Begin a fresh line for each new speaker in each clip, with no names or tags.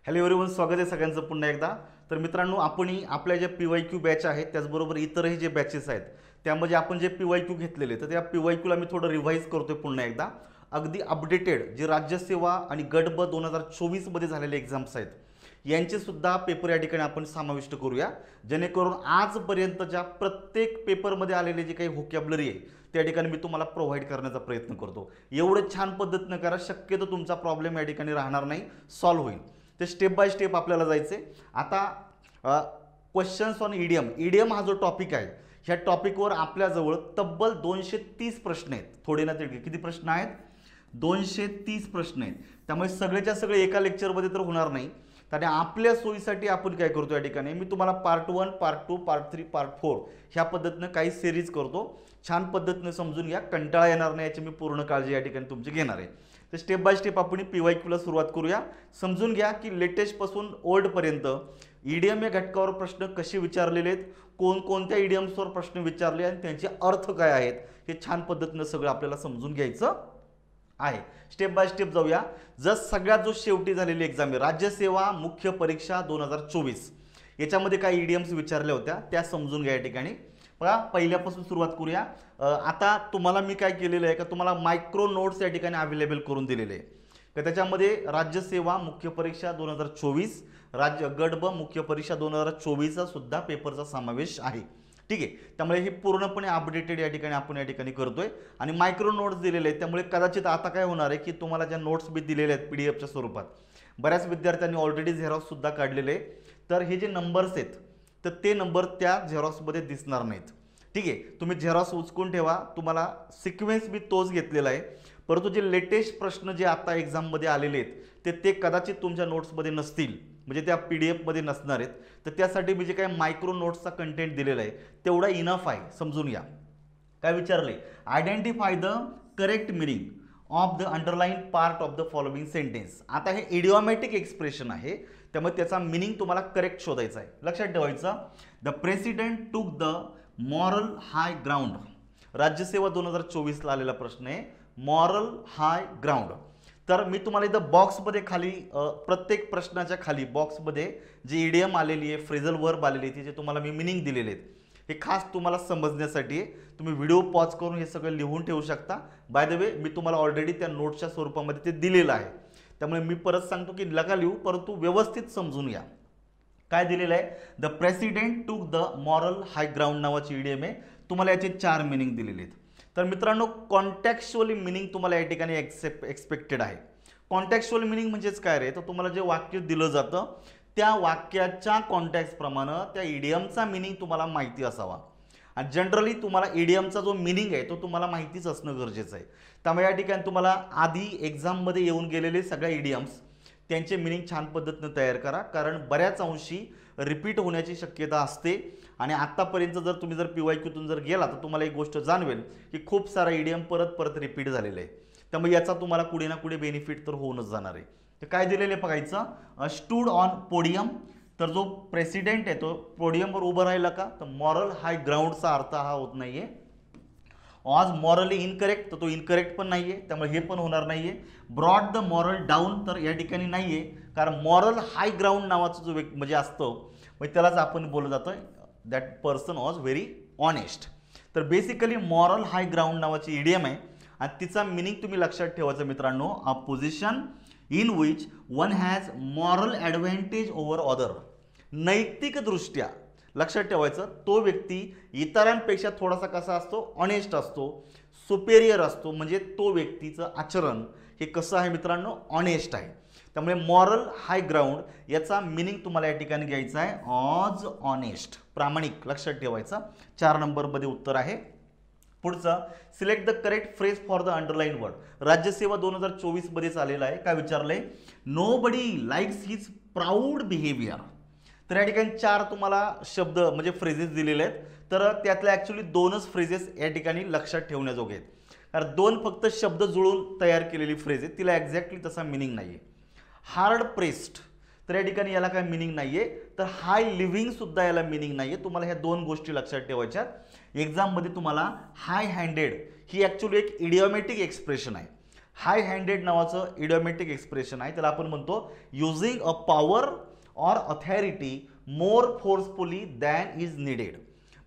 Hello everyone, स्वागत आहे सगळ्यांचं पुन्हा एकदा. तर मित्रांनो, आपण आपल्या ज्या PYQ बॅच आहेत त्याचबरोबर इतरही जे बॅचेस आहेत त्यामध्ये आपण जे PYQ घेतलेले तर त्या PYQला मी थोडं रिवाईज करतोय पुन्हा एकदा. अगदी अपडेटेड जे राज्यसेवा आणि गट ब 2024 मध्ये झालेले एक्झाम्स आहेत यांचे सुद्धा पेपर या ठिकाणी आपण समाविष्ट करूया, जेणेकरून आजपर्यंतच्या प्रत्येक पेपरमध्ये आलेले जे काही व्होकॅब्युलरी आहे त्या ठिकाणी मी तुम्हाला प्रोव्हाइड करण्याचा प्रयत्न करतो. एवढं छान पद्धतीनं करा, शक्यतो तुमचा प्रॉब्लेम या ठिकाणी राहणार नाही, सॉल्व्ह होईल. ते स्टेप बाय स्टेप आपल्याला जायचे. आता क्वेश्चन्स ऑन ईडीएम हा जो टॉपिक आहे ह्या टॉपिकवर आपल्याजवळ तब्बल 230 प्रश्न आहेत. थोडे ना तिकडे किती प्रश्न आहेत? 230 प्रश्न आहेत. त्यामुळे सगळेच्या सगळे एका लेक्चरमध्ये तर होणार नाही. तर आपल्या सोयीसाठी आपण काय करतो या ठिकाणी मी तुम्हाला पार्ट 1, पार्ट 2, पार्ट 3, पार्ट 4 ह्या पद्धतीनं काही सिरीज करतो. छान पद्धतीने समजून घ्या, कंटाळा येणार नाही याची मी पूर्ण काळजी या ठिकाणी तुमची घेणार आहे. तर स्टेप बाय स्टेप आपण PYQला सुरुवात करूया. समजून घ्या की लेटेस्टपासून ओल्डपर्यंत ईडीएम या घटकावर प्रश्न कसे विचारलेले आहेत, कोणकोणत्या ईडीएम्सवर प्रश्न विचारले आणि त्यांचे अर्थ काय आहेत हे छान पद्धतीनं सगळं आपल्याला समजून घ्यायचं आहे. स्टेप बाय स्टेप जाऊया. सगळ्यात जो शेवटी झालेली एक्झाम आहे राज्यसेवा मुख्य परीक्षा 2024 याच्यामध्ये काही ईडीएम्स विचारल्या होत्या त्या समजून घ्या या ठिकाणी. बघा, पहिल्यापासून सुरुवात करूया. आता तुम्हाला मी काय केलेलं आहे का तुम्हाला मायक्रो नोट्स या ठिकाणी अवेलेबल करून दिलेले आहे तर त्याच्यामध्ये राज्यसेवा मुख्य परीक्षा 2024 राज्य गट ब मुख्य परीक्षा 2024 सुद्धा पेपरचा समावेश आहे. ठीक आहे, त्यामुळे हे पूर्णपणे अपडेटेड या ठिकाणी आपण या ठिकाणी करतोय आणि मायक्रो नोट्स दिलेले आहेत. त्यामुळे कदाचित आता काय होणार आहे की तुम्हाला ज्या नोट्स बी दिलेले आहेत पीडीएफच्या स्वरूपात बऱ्याच विद्यार्थ्यांनी ऑलरेडी झेरॉक्स सुद्धा काढलेले आहे. तर हे जे नंबर्स आहेत तर ते नंबर त्या झेरॉक्समध्ये दिसणार नाहीत. ठीक आहे, तुम्ही झेरॉक्स उचकून ठेवा, तुम्हाला सिक्वेन्स बी तोच घेतलेला आहे. परंतु जे लेटेस्ट प्रश्न जे आता एक्झाममध्ये आलेले आहेत ते कदाचित तुमच्या नोट्समध्ये नसतील, म्हणजे त्या PDF मध्ये नसणार आहेत. तर त्यासाठी मी जे काही मायक्रो नोट्सचा कंटेंट दिलेला आहे तेवढा इनफ आहे. समजून घ्या. काय विचारले? Identify the correct meaning of the underline part of the following sentence. आता हे इडिओमॅटिक एक्सप्रेशन आहे त्यामुळे त्याचा मिनिंग तुम्हाला करेक्ट शोधायचा आहे. लक्षात ठेवायचं, the president took the moral high ground. राज्यसेवा 2024ला आलेला प्रश्न आहे, मॉरल हाय ग्राउंड. तर मी तुम्हाला इथं बॉक्समध्ये खाली प्रत्येक प्रश्नाच्या खाली बॉक्समध्ये जी ईडीएम आलेली आहे, फ्रेझल वर्ब आलेली आहे, जे तुम्हाला मी मिनिंग दिलेले आहेत हे खास तुम्हाला समजण्यासाठी आहे. तुम्ही व्हिडिओ पॉज करून हे सगळं लिहून ठेवू शकता. बाय द वे मी तुम्हाला ऑलरेडी त्या नोट्सच्या स्वरूपामध्ये ते दिलेलं आहे. त्यामुळे मी परत सांगतो की नका लिहू, परंतु व्यवस्थित समजून घ्या. काय दिलेलं आहे? The president took the moral high ground नावाची ईडीएम आहे. तुम्हाला याचे 4 मिनिंग दिलेले आहेत. तर मित्रांनो, कॉन्टेक्स्चुअली मिनिंग तुम्हाला या ठिकाणी एक्सपेक्टेड आहे. कॉन्टेक्स्चुअल मिनिंग म्हणजेच काय रे? तर तुम्हाला जे वाक्य दिलं जातं त्या वाक्याच्या कॉन्टेक्स्टप्रमाणे त्या ईडीएमचा मिनिंग तुम्हाला माहिती असावा. आणि जनरली तुम्हाला ईडीएमचा जो मिनिंग आहे तो तुम्हाला माहितीच असणं गरजेचं आहे. त्यामुळे या ठिकाणी तुम्हाला आधी एक्झाममध्ये येऊन गेलेले सगळ्या ईडीएम्स त्यांचे मिनिंग छान पद्धतीनं तयार करा, कारण बऱ्याच अंशी रिपीट होण्याची शक्यता असते. आणि आत्तापर्यंत जर तुम्ही PYQतून जर गेला तर तुम्हाला एक गोष्ट जाणवेल की खूप सारा ईडीएम परत परत रिपीट झालेला आहे. त्यामुळे याचा तुम्हाला कुठे ना कुठे बेनिफिट तर होऊनच जाणार आहे. तर काय दिलेले बघायचं, स्टूड ऑन पोडियम. तर जो प्रेसिडेंट आहे तो पोडियमवर उभं राहिला का? तर मॉरल हाय ग्राउंडचा अर्थ हा होत नाहीये. ऑज मॉरली इनकरेक्ट, तर तो इनकरेक्ट पण नाहीये, त्यामुळे हे पण होणार नाहीये. ब्रॉड द मॉरल डाऊन, तर या ठिकाणी नाहीये, कारण मॉरल हाय ग्राउंड नावाचं जो म्हणजे असतो म्हणजे त्यालाच आपण बोललं जातं that person was very honest. तर बेसिकली मॉरल हाय ग्राउंड नावाची ईडीएम आहे आणि तिचा मिनिंग तुम्ही लक्षात ठेवायचं मित्रांनो, a position in which one has moral advantage over other. नैतिकदृष्ट्या लक्षात ठेवायचं तो व्यक्ती इतरांपेक्षा थोडासा कसा असतो? ऑनेस्ट असतो, सुपेरियर असतो. म्हणजे तो व्यक्तीचं आचरण हे कसं आहे मित्रांनो? ऑनेस्ट आहे. त्यामुळे मॉरल हाय ग्राउंड याचा मिनिंग तुम्हाला या ठिकाणी घ्यायचा आहे ऑज ऑनेस्ट, प्रामाणिक. लक्षात ठेवायचं. 4 नंबरमध्ये उत्तर आहे. पुढचं, select the correct phrase for the underline word. राज्यसेवा 2024 मध्येच आलेला आहे. काय विचारलंय? Nobody likes his proud behaviour. तर या ठिकाणी 4 तुम्हाला शब्द म्हणजे फ्रेजेस दिलेले आहेत. तर त्यातल्या ॲक्च्युली 2च फ्रेजेस या ठिकाणी लक्षात ठेवण्याजोगे आहेत, कारण 2 फक्त शब्द जुळून तयार केलेली फ्रेज आहे, तिला एक्झॅक्टली तसा मिनिंग नाही आहे. हार्ड प्रेस्ड, तर या ठिकाणी याला काय मिनिंग नाही आहे. तर हाय लिव्हिंग सुद्धा याला मिनिंग नाही आहे. तुम्हाला ह्या 2 गोष्टी लक्षात ठेवायच्या. एक्झाममध्ये तुम्हाला हाय हँडेड ही ॲक्च्युली एक इडिओमॅटिक एक्सप्रेशन आहे. हाय हँडेड नावाचं इडियोमॅटिक एक्सप्रेशन आहे, त्याला आपण म्हणतो using a power or authority more forcefully than is needed.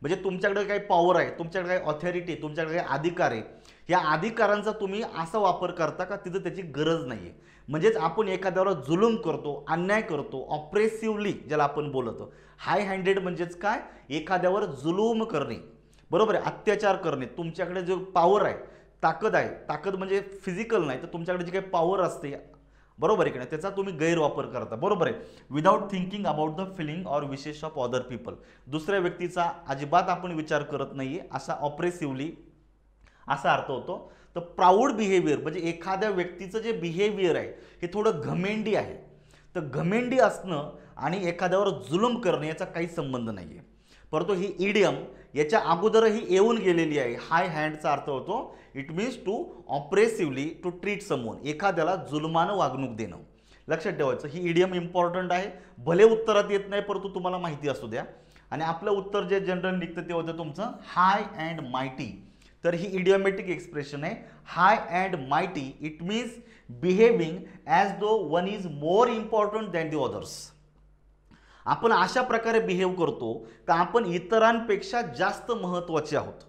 म्हणजे तुमच्याकडे काही पॉवर आहे, तुमच्याकडे काही ऑथॉरिटी, तुमच्याकडे काही अधिकार आहे, या अधिकारांचा तुम्ही असा वापर करता का तिथं त्याची गरज नाही आहे. म्हणजेच आपण एखाद्यावर जुलूम करतो, अन्याय करतो, ऑप्रेसिव्हली ज्याला आपण बोलतो. हाय हँडेड म्हणजेच काय, एखाद्यावर जुलूम करणे, बरोबर आहे, अत्याचार करणे. तुमच्याकडे जो पॉवर आहे, ताकद आहे, ताकद म्हणजे फिजिकल नाही तर तुमच्याकडे जी काही पॉवर असते, बरोबर आहे की नाही, त्याचा तुम्ही गैरवापर करता, बरोबर आहे. Without thinking about the feeling or wishes of other people, दुसऱ्या व्यक्तीचा अजिबात आपण विचार करत नाहीये, असा ऑप्रेसिव्हली असा अर्थ होतो. तर प्राऊड बिहेवियर म्हणजे एखाद्या व्यक्तीचं जे बिहेवियर आहे हे थोडं घमेंडी आहे. तर घमेंडी असणं आणि एखाद्यावर जुलूम करणे याचा काही संबंध नाही आहे. परंतु ही इडियम याच्या अगोदरही येऊन गेलेली आहे. हाय हँडचा अर्थ होतो it means to oppressively to treat someone, एखाद्याला जुलमानं वागणूक देणं. लक्षात ठेवायचं, ही इडियम इम्पॉर्टंट आहे. भले उत्तरात येत नाही परंतु तुम्हाला माहिती असू द्या. आणि आपलं उत्तर जे जनरल निघतं ते होतं तुमचं हाय अँड मायटी. तर ही इडियोमॅटिक एक्सप्रेशन आहे high and mighty. It means behaving as though one is more important than the others. आपण अशा प्रकारे बिहेव करतो का आपण इतरांपेक्षा जास्त महत्त्वाचे आहोत.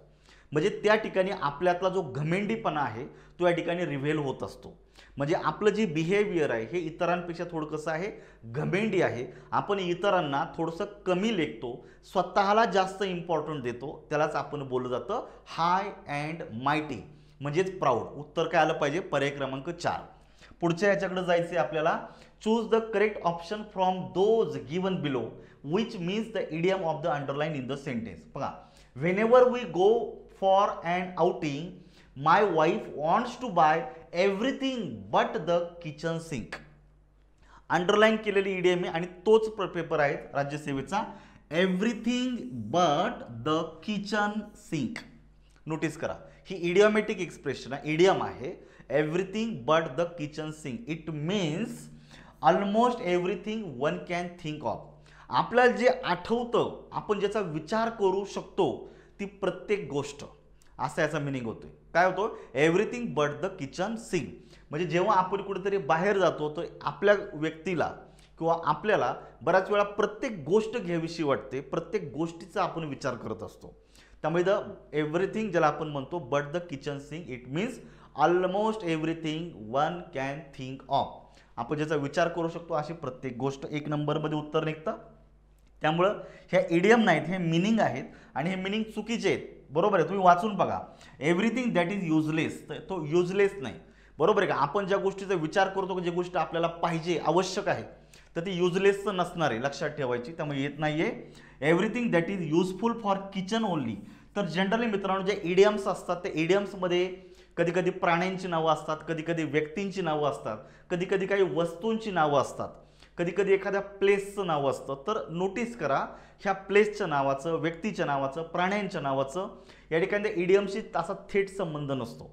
म्हणजे त्या ठिकाणी आपल्यातला जो घमेंडीपणा आहे तो या ठिकाणी रिव्हेल होत असतो. म्हणजे आपलं जे बिहेवियर आहे हे इतरांपेक्षा थोडं कसं आहे, घमेंडी आहे. आपण इतरांना थोडंसं कमी लेखतो, स्वतःला जास्त इम्पॉर्टंट देतो, त्यालाच आपण बोललं जातं हाय अँड मायटी म्हणजेच प्राऊड. उत्तर काय आलं पाहिजे, पर्याय क्रमांक 4. पुढच्या याच्याकडे जायचे आपल्याला. Choose the correct option from those given below which means the idiom of the underline in the sentence. बघा, whenever we go for and outing my wife wants to buy everything but the kitchen sink. Underline केलेली idiom आहे आणि तोच paper आहे राज्यसेवेचा, everything but the kitchen sink. Notice करा, ही idiomatic expression आहे, इडियम आहे, everything but the kitchen sink. It means almost everything one can think of. आपल्याला जे आठवतं, आपण ज्याचा विचार करू शकतो ती प्रत्येक गोष्ट, असा याचा मिनिंग होतोय. काय होतो, everything but the kitchen sink. म्हणजे जेव्हा आपण कुठेतरी बाहेर जातो तर आपल्या व्यक्तीला किंवा आपल्याला बऱ्याच वेळा प्रत्येक गोष्ट घ्यावीशी वाटते, प्रत्येक गोष्टीचा आपण विचार करत असतो. त्यामुळे द एव्हरीथिंग ज्याला आपण म्हणतो but the kitchen sink, it means almost everything one can think of. आपण ज्याचा विचार करू शकतो अशी प्रत्येक गोष्ट. 1 नंबरमध्ये उत्तर निघतं. त्यामुळं ह्या इडियम नाहीत, हे मिनिंग आहेत आणि हे मिनिंग चुकीचे आहेत. बरोबर आहे, तुम्ही वाचून बघा. एव्हरीथिंग दॅट इज युजलेस, तर तो युजलेस नाही. बरोबर आहे का, आपण ज्या गोष्टीचा विचार करतो की जी गोष्ट आपल्याला पाहिजे, आवश्यक आहे, तर ती युजलेसचं नसणार आहे, लक्षात ठेवायची. त्यामुळे येत नाहीये. Everything that is useful for kitchen only. तर जनरली मित्रांनो जे इडियम्स असतात त्या इडियम्समध्ये कधी कधी प्राण्यांची नावं असतात, कधी कधी व्यक्तींची नावं असतात, कधी कधी काही वस्तूंची नावं असतात, कधी कधी एखाद्या प्लेसचं नाव असतं. तर नोटीस करा, ह्या प्लेसच्या नावाचं, व्यक्तीच्या नावाचं, प्राण्यांच्या नावाचं या ठिकाणी इडियमशी असा थेट संबंध नसतो.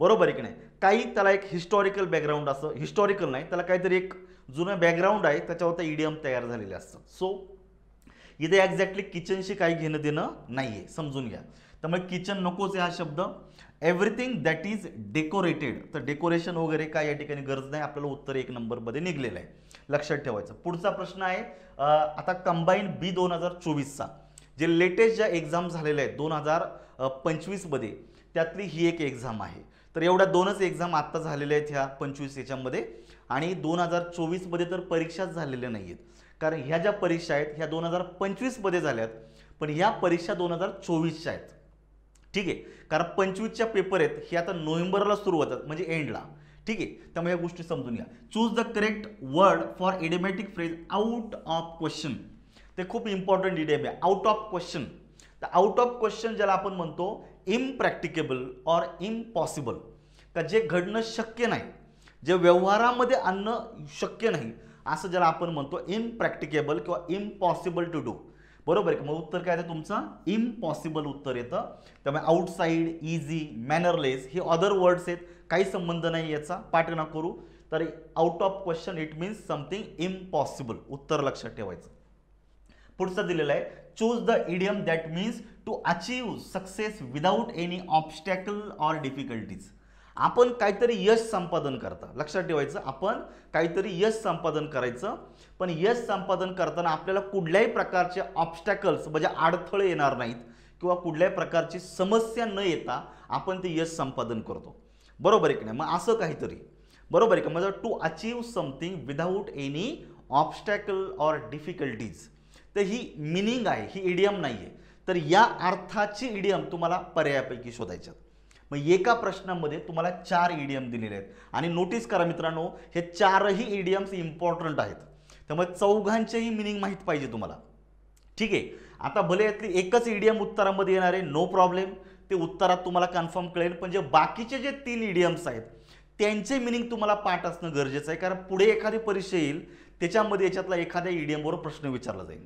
बरोबर आहे की नाही. काही त्याला एक हिस्टॉरिकल बॅकग्राऊंड असं, हिस्टॉरिकल नाही, त्याला काहीतरी एक जुनं बॅकग्राऊंड आहे, त्याच्यावर ते इडियम तयार झालेले असतात. सो इथे एक्झॅक्टली किचनशी काही घेणं देणं नाही आहे, समजून घ्या. त्यामुळे किचन नकोच आहे हा शब्द. एव्हरीथिंग दॅट इज डेकोरेटेड, तर डेकोरेशन वगैरे काय या ठिकाणी गरज नाही. आपल्याला उत्तर 1 नंबरमध्ये निघलेलं आहे, लक्षात ठेवायचं. पुढचा प्रश्न आहे आता कंबाईन बी 2024चा, जे लेटेस्ट ज्या एक्झाम झालेल्या आहेत 2025 मध्ये, त्यातली ही एक एक्झाम आहे. तर एवढ्या 2च एक्झाम आत्ता झालेल्या आहेत ह्या 25 याच्यामध्ये. आणि 2024 मध्ये तर परीक्षाच झालेल्या नाही आहेत, कारण ह्या ज्या परीक्षा आहेत ह्या 2025 मध्ये झाल्यात, पण ह्या परीक्षा 2024च्या आहेत. ठीक आहे, कारण 25च्या पेपर आहेत हे आता नोव्हेंबरला सुरू होतात, म्हणजे एंडला. ठीक आहे, त्यामुळे या गोष्टी समजून घ्या. Choose the correct word for idiomatic phrase out of question. ते खूप इम्पॉर्टंट इडियम आहे, आउट ऑफ क्वेश्चन. तर आउट ऑफ क्वेश्चन ज्याला आपण म्हणतो इम्प्रॅक्टिकेबल ऑर इम्पॉसिबल, का जे घडणं शक्य नाही, जे व्यवहारामध्ये आणणं शक्य नाही, असं ज्याला आपण म्हणतो इम्प्रॅक्टिकेबल किंवा इम्पॉसिबल टू डू. बरोबर आहे का. मग उत्तर काय आहे तुमचं, इम्पॉसिबल उत्तर येतं. त्यामुळे आउटसाइड, इझी, मॅनरलेस हे अदर वर्ड्स आहेत, काही संबंध नाही याचा, पाठ न करू. तर out of question it means something impossible, उत्तर लक्षात ठेवायचं. पुढचं दिलेलं आहे choose the idiom that means to achieve success without any obstacle or difficulties. आपण काहीतरी यश संपादन करता, लक्षात ठेवायचं, आपण काहीतरी यश संपादन करायचं, पण यश संपादन करताना आपल्याला कुठल्याही प्रकारचे ऑब्स्टॅकल्स म्हणजे अडथळे येणार नाहीत किंवा कुठल्याही प्रकारची समस्या न येता आपण ते यश संपादन करतो, बरोबर आहे की नाही? मग असं काहीतरी, बरोबर आहे का? म्हणजे to achieve something without any obstacle or difficulties, तर ही मिनिंग आहे, ही इडियम नाही आहे. तर या अर्थाची इडियम तुम्हाला पर्यायापैकी शोधायच्यात. मग एका प्रश्नामध्ये तुम्हाला 4 इडियम दिलेले आहेत आणि नोटीस करा मित्रांनो, हे 4ही इडियम्स इम्पॉर्टंट आहेत, त्यामुळे चौघांचेही मिनिंग माहीत पाहिजे तुम्हाला, ठीक आहे? आता भले यातली एकच इडियम उत्तरामध्ये येणार आहे, नो प्रॉब्लेम, ते उत्तरात तुम्हाला कन्फर्म कळेल, पण जे बाकीचे जे 3 इडियम्स आहेत त्यांचे मिनिंग तुम्हाला पाठ असणं गरजेचं आहे, कारण पुढे एखादी परीक्षा येईल त्याच्यामध्ये याच्यातला एखाद्या इडियमवर प्रश्न विचारला जाईल.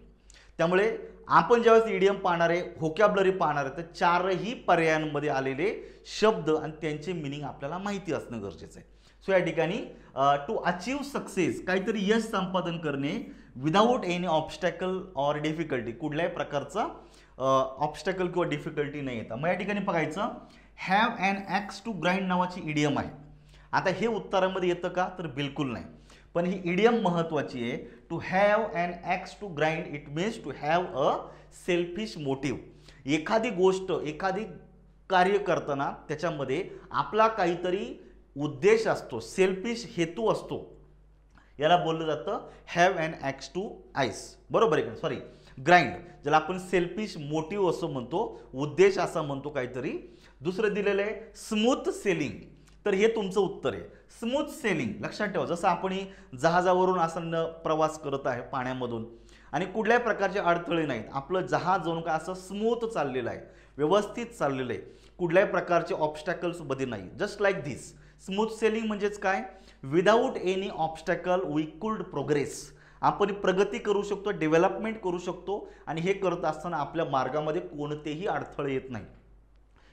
त्यामुळे आपण ज्यावेळेस इडियम पाहणार आहे, व्होकॅब्युलरी पाहणार आहे, तर 4ही पर्यायांमध्ये आलेले शब्द आणि त्यांचे मिनिंग आपल्याला माहिती असणं गरजेचं आहे. सो या ठिकाणी टू अचीव सक्सेस, काहीतरी यश संपादन करणे without any obstacle or difficulty, कुठल्याही प्रकारचा ऑब्स्टॅकल किंवा डिफिकल्टी नाही येतात. मग या ठिकाणी बघायचं, have an axe to grind नावाची इडियम आहे. आता हे उत्तरामध्ये येतं का? तर बिलकुल नाही, पण ही इडियम महत्त्वाची आहे. To have an axe to grind it means to have a selfish motive. एखादी गोष्ट, एखादी कार्य करताना त्याच्यामध्ये आपला काहीतरी उद्देश असतो, सेल्फिश हेतू असतो, याला बोललं जातं have an axe to ice, बरोबर आहे का? सॉरी, ग्राइंड, ज्याला आपण सेल्फिश मोटिव्ह असं म्हणतो, उद्देश असा म्हणतो काहीतरी. दुसरं दिलेलं आहे स्मूथ सेलिंग, तर हे तुमचं उत्तर आहे. स्मूथ सेलिंग लक्षात ठेवा, जसं आपण जहाजावरून असं प्रवास करत आहे पाण्यामधून आणि कुठल्याही प्रकारचे अडथळे नाहीत, आपलं जहाज जणू काय असं स्मूथ चाललेलं आहे, व्यवस्थित चाललेलं आहे, कुठल्याही प्रकारचे ऑब्स्टॅकल्स मध्ये नाही. Just like this, smooth selling म्हणजेच काय? विदाऊट एनी ऑब्स्टॅकल वी कुड प्रोग्रेस, आपण प्रगती करू शकतो, डेव्हलपमेंट करू शकतो आणि हे करत असताना आपल्या मार्गामध्ये कोणतेही अडथळे येत नाही,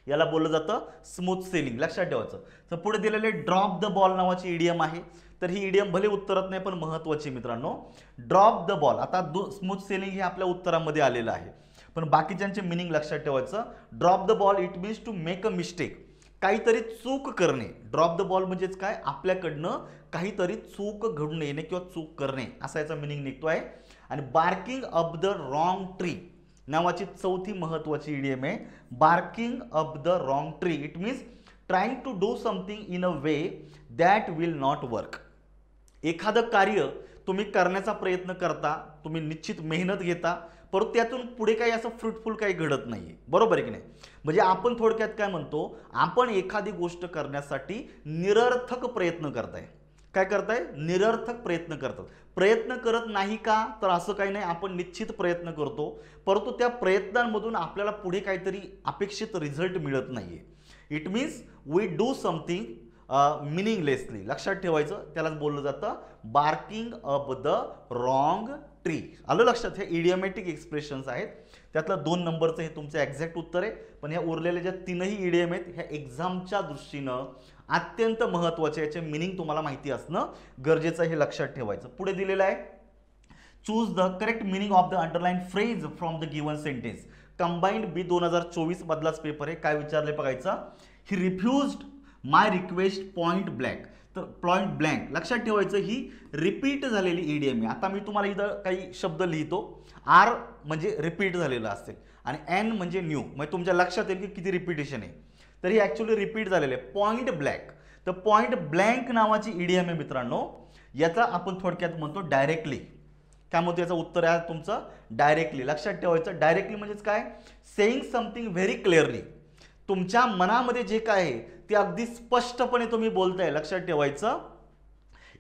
याला बोललं जातं स्मूथ सेलिंग, लक्षात ठेवायचं. तर पुढे दिलेले ड्रॉप द बॉल नावाची इडियम आहे, तर ही इडियम भले उत्तरात नाही पण महत्त्वाची मित्रांनो. ड्रॉप द बॉल, आता स्मूथ सेलिंग हे आपल्या उत्तरामध्ये आलेलं आहे, पण बाकीच्यांचे मिनिंग लक्षात ठेवायचं. Drop the ball it means to make a mistake, काहीतरी चूक करणे. ड्रॉप द बॉल म्हणजेच काय? आपल्याकडनं काहीतरी चूक घडून येणे किंवा चूक करणे, असा याचा मिनिंग निघतो आहे. आणि barking up the wrong tree नावाची चौथी महत्त्वाची इडियम आहे. Barking up the wrong tree it means trying to do something in a way that will not work. एखादं कार्य तुम्ही करण्याचा प्रयत्न करता, तुम्ही निश्चित मेहनत घेता, परंतु त्यातून पुढे काही असं फ्रुटफुल काही घडत नाही, बरोबर आहे की नाही? म्हणजे आपण थोडक्यात काय म्हणतो, आपण एखादी गोष्ट करण्यासाठी निरर्थक प्रयत्न करताय. काय करताय? निरर्थक प्रयत्न करतात. प्रयत्न करत नाही का? तर असं काही नाही, आपण निश्चित प्रयत्न करतो, परंतु त्या प्रयत्नांमधून आपल्याला पुढे काहीतरी अपेक्षित रिझल्ट मिळत नाहीये. It means we do something meaninglessly, लक्षात ठेवायचं, त्यालाच बोललं जातं barking up the wrong tree. आलं लक्षात? हे इडियमॅटिक एक्सप्रेशन्स आहेत, त्यातलं 2 नंबरचं हे तुमचं एक्झॅक्ट उत्तर आहे. पण ह्या उरलेल्या ज्या 3ही इडियम आहेत ह्या एक्झामच्या दृष्टीनं अत्यंत महत्त्वाचे, याचे मिनिंग तुम्हाला माहिती असणं गरजेचं आहे, हे लक्षात ठेवायचं. पुढे दिलेलं आहे, choose the correct meaning of the underline phrase from the given sentence. Combined B 2024 मधलाच पेपर आहे. काय विचारले बघायचं, he refused my request point blank. तर पॉइंट ब्लँक लक्षात ठेवायचं, ही रिपीट झालेली इडियम आहे. आता मी तुम्हाला इथं काही शब्द लिहितो, आर म्हणजे रिपीट झालेलं असेल आणि एन म्हणजे न्यू, म्हणजे तुमच्या लक्षात येईल की किती रिपीटेशन आहे. तर ही ॲक्च्युली रिपीट झालेलं आहे. पॉइंट ब्लँक, तर पॉइंट ब्लँक नावाची इडियम आहे मित्रांनो. याचा आपण थोडक्यात म्हणतो डायरेक्टली. काय म्हणतो याचं उत्तर आहे तुमचं डायरेक्टली. लक्षात ठेवायचं, डायरेक्टली म्हणजेच काय? Saying something very clearly. तुमच्या मनामध्ये जे काय आहे ते अगदी स्पष्टपणे तुम्ही बोलताय. लक्षात ठेवायचं,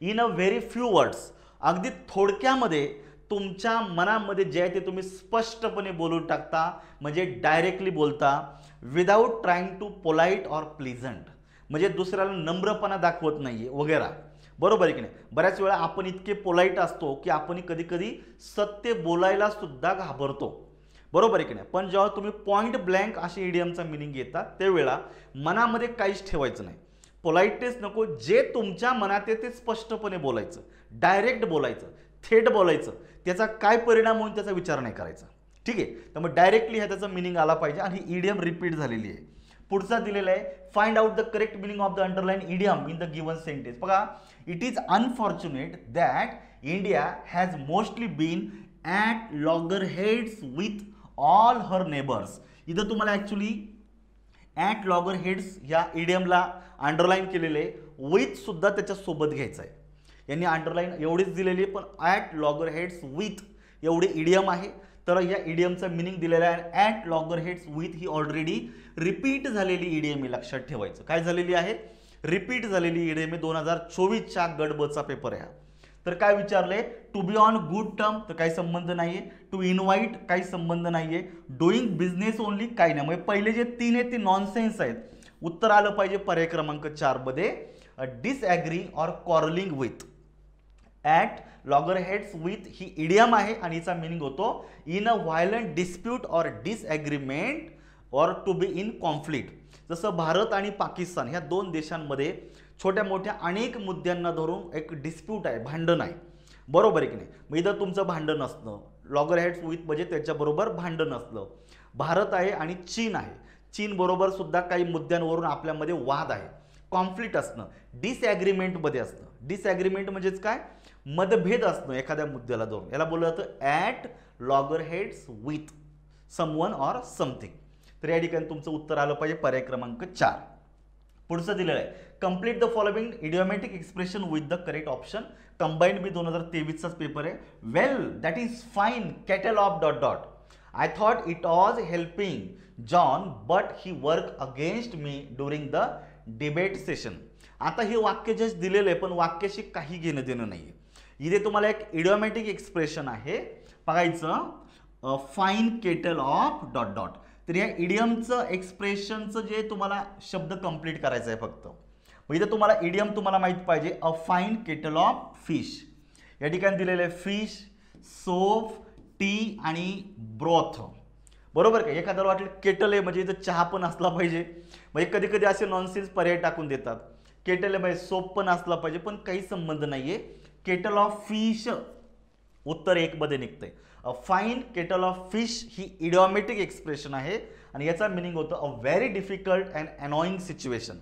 in a very few words, अगदी थोडक्यामध्ये तुमच्या मनामध्ये जे आहे ते तुम्ही स्पष्टपणे बोलून टाकता, म्हणजे डायरेक्टली बोलता. Without trying to polite or pleasant, म्हणजे दुसऱ्याला नम्रपणा दाखवत नाहीये वगैरे, बरोबर आहे की नाही? बऱ्याच वेळा आपण इतके पोलाइट असतो की आपण कधी कधी सत्य बोलायला सुद्धा घाबरतो, बरोबर आहे की नाही? पण जेव्हा तुम्ही पॉइंट ब्लँक अशी इडियमचा मिनिंग घेता त्यावेळेला मनामध्ये काहीच ठेवायचं नाही, पोलाइटनेस नको, जे तुमच्या मनात आहे ते स्पष्टपणे बोलायचं, डायरेक्ट बोलायचं, थेट बोलायचं. त्याचा काय परिणाम होईल त्याचा विचार नाही करायचा, ठीक आहे? त्यामुळे डायरेक्टली ह्या त्याचा मिनिंग आला पाहिजे आणि ही इडियम रिपीट झालेली आहे. पुढचा दिलेला आहे, find out the correct meaning of the underline idiom in the given sentence. बघा, it is unfortunate that India has mostly been at loggerheads with all her neighbours. इथं तुम्हाला ॲक्च्युली ॲट लॉगरहेड्स या इडियमला underline केलेले आहे, विथ सुद्धा त्याच्यासोबत घ्यायचं आहे. यांनी अंडरलाईन एवढीच दिलेली आहे, पण ॲट लॉगरहेड्स विथ एवढे इडियम आहे. तर या इडियमचा मिनिंग दिलेला आहे. ॲट लॉगरहेड्स विथ ही ऑलरेडी रिपीट झालेली इडियम आहे, लक्षात ठेवायचं. काय झालेली आहे? रिपीट झालेली इडियम आहे. 2024च्या गट ब चा पेपर आहे. तर काय विचारले? To be on good term, तर काही संबंध नाहीये. टू इन्व्हाइट, काही संबंध नाहीये. डुईंग बिझनेस ओनली, काही नाही. म्हणजे पहिले जे 3 आहेत ते नॉनसेन्स आहेत. उत्तर आलं पाहिजे पर्याय क्रमांक 4 मध्ये, disagree or quarrelling with. At loggerheads with ही इडियम आहे आणि हिचा मिनिंग होतो in a violent dispute or disagreement or to be in conflict. जसं भारत आणि पाकिस्तान ह्या 2 देशांमध्ये छोट्या मोठ्या अनेक मुद्द्यांना धरून एक डिस्प्यूट आहे, भांडण आहे. बरोबर आहे की नाही? मग इथं तुमचं भांडण असणं, लॉगरहेड्स विथ म्हणजे त्याच्याबरोबर भांडण असलं. भारत आहे आणि चीन आहे, चीन बरोबर सुद्धा काही मुद्द्यांवरून आपल्यामध्ये वाद आहे, कॉन्फ्लिक्ट असणं. डिसॲग्रीमेंटमध्ये असणं, डिसॲग्रीमेंट म्हणजेच काय? मतभेद असणं एखाद्या मुद्द्याला धरून, याला बोललं जातं at loggerheads with someone or something. तर या ठिकाणी तुमचं उत्तर आलं पाहिजे पर्याय क्रमांक 4. पुढचं दिलेलं आहे, complete the following idiomatic expression with the correct option. Combined B 2023चाच पेपर आहे. Well that is fine kettle of dot dot. I thought it was helping John but he work against me during the debate session. आता हे वाक्य just दिलेलं आहे, पण वाक्याशी काही घेणं देणं नाही आहे. इथे तुम्हाला एक इडियोमॅटिक एक्सप्रेशन आहे, बघायचं, fine kettle of dot dot. तर या इडियमचं एक्सप्रेशनचं जे तुम्हाला शब्द कंप्लीट करायचं आहे फक्त. मग इथं तुम्हाला इडियम तुम्हाला माहीत पाहिजे, अ फाईन केटल ऑफ फिश. या ठिकाणी दिलेलं आहे फिश, सोप, टी आणि ब्रॉथ. बरोबर का? एखाद्याला वाटलं केटल आहे म्हणजे इथं चहा पण असला पाहिजे. म्हणजे कधी कधी असे नॉनसेन्स पर्याय टाकून देतात. केटल आहे म्हणजे सोप पण असला पाहिजे, पण काही संबंध नाहीये. केटल ऑफ फिश उत्तर 1 मध्ये निघतंय. A fine kettle of fish ही इडियोमॅटिक एक्सप्रेशन आहे आणि याचा मिनिंग होतं a very difficult and annoying situation.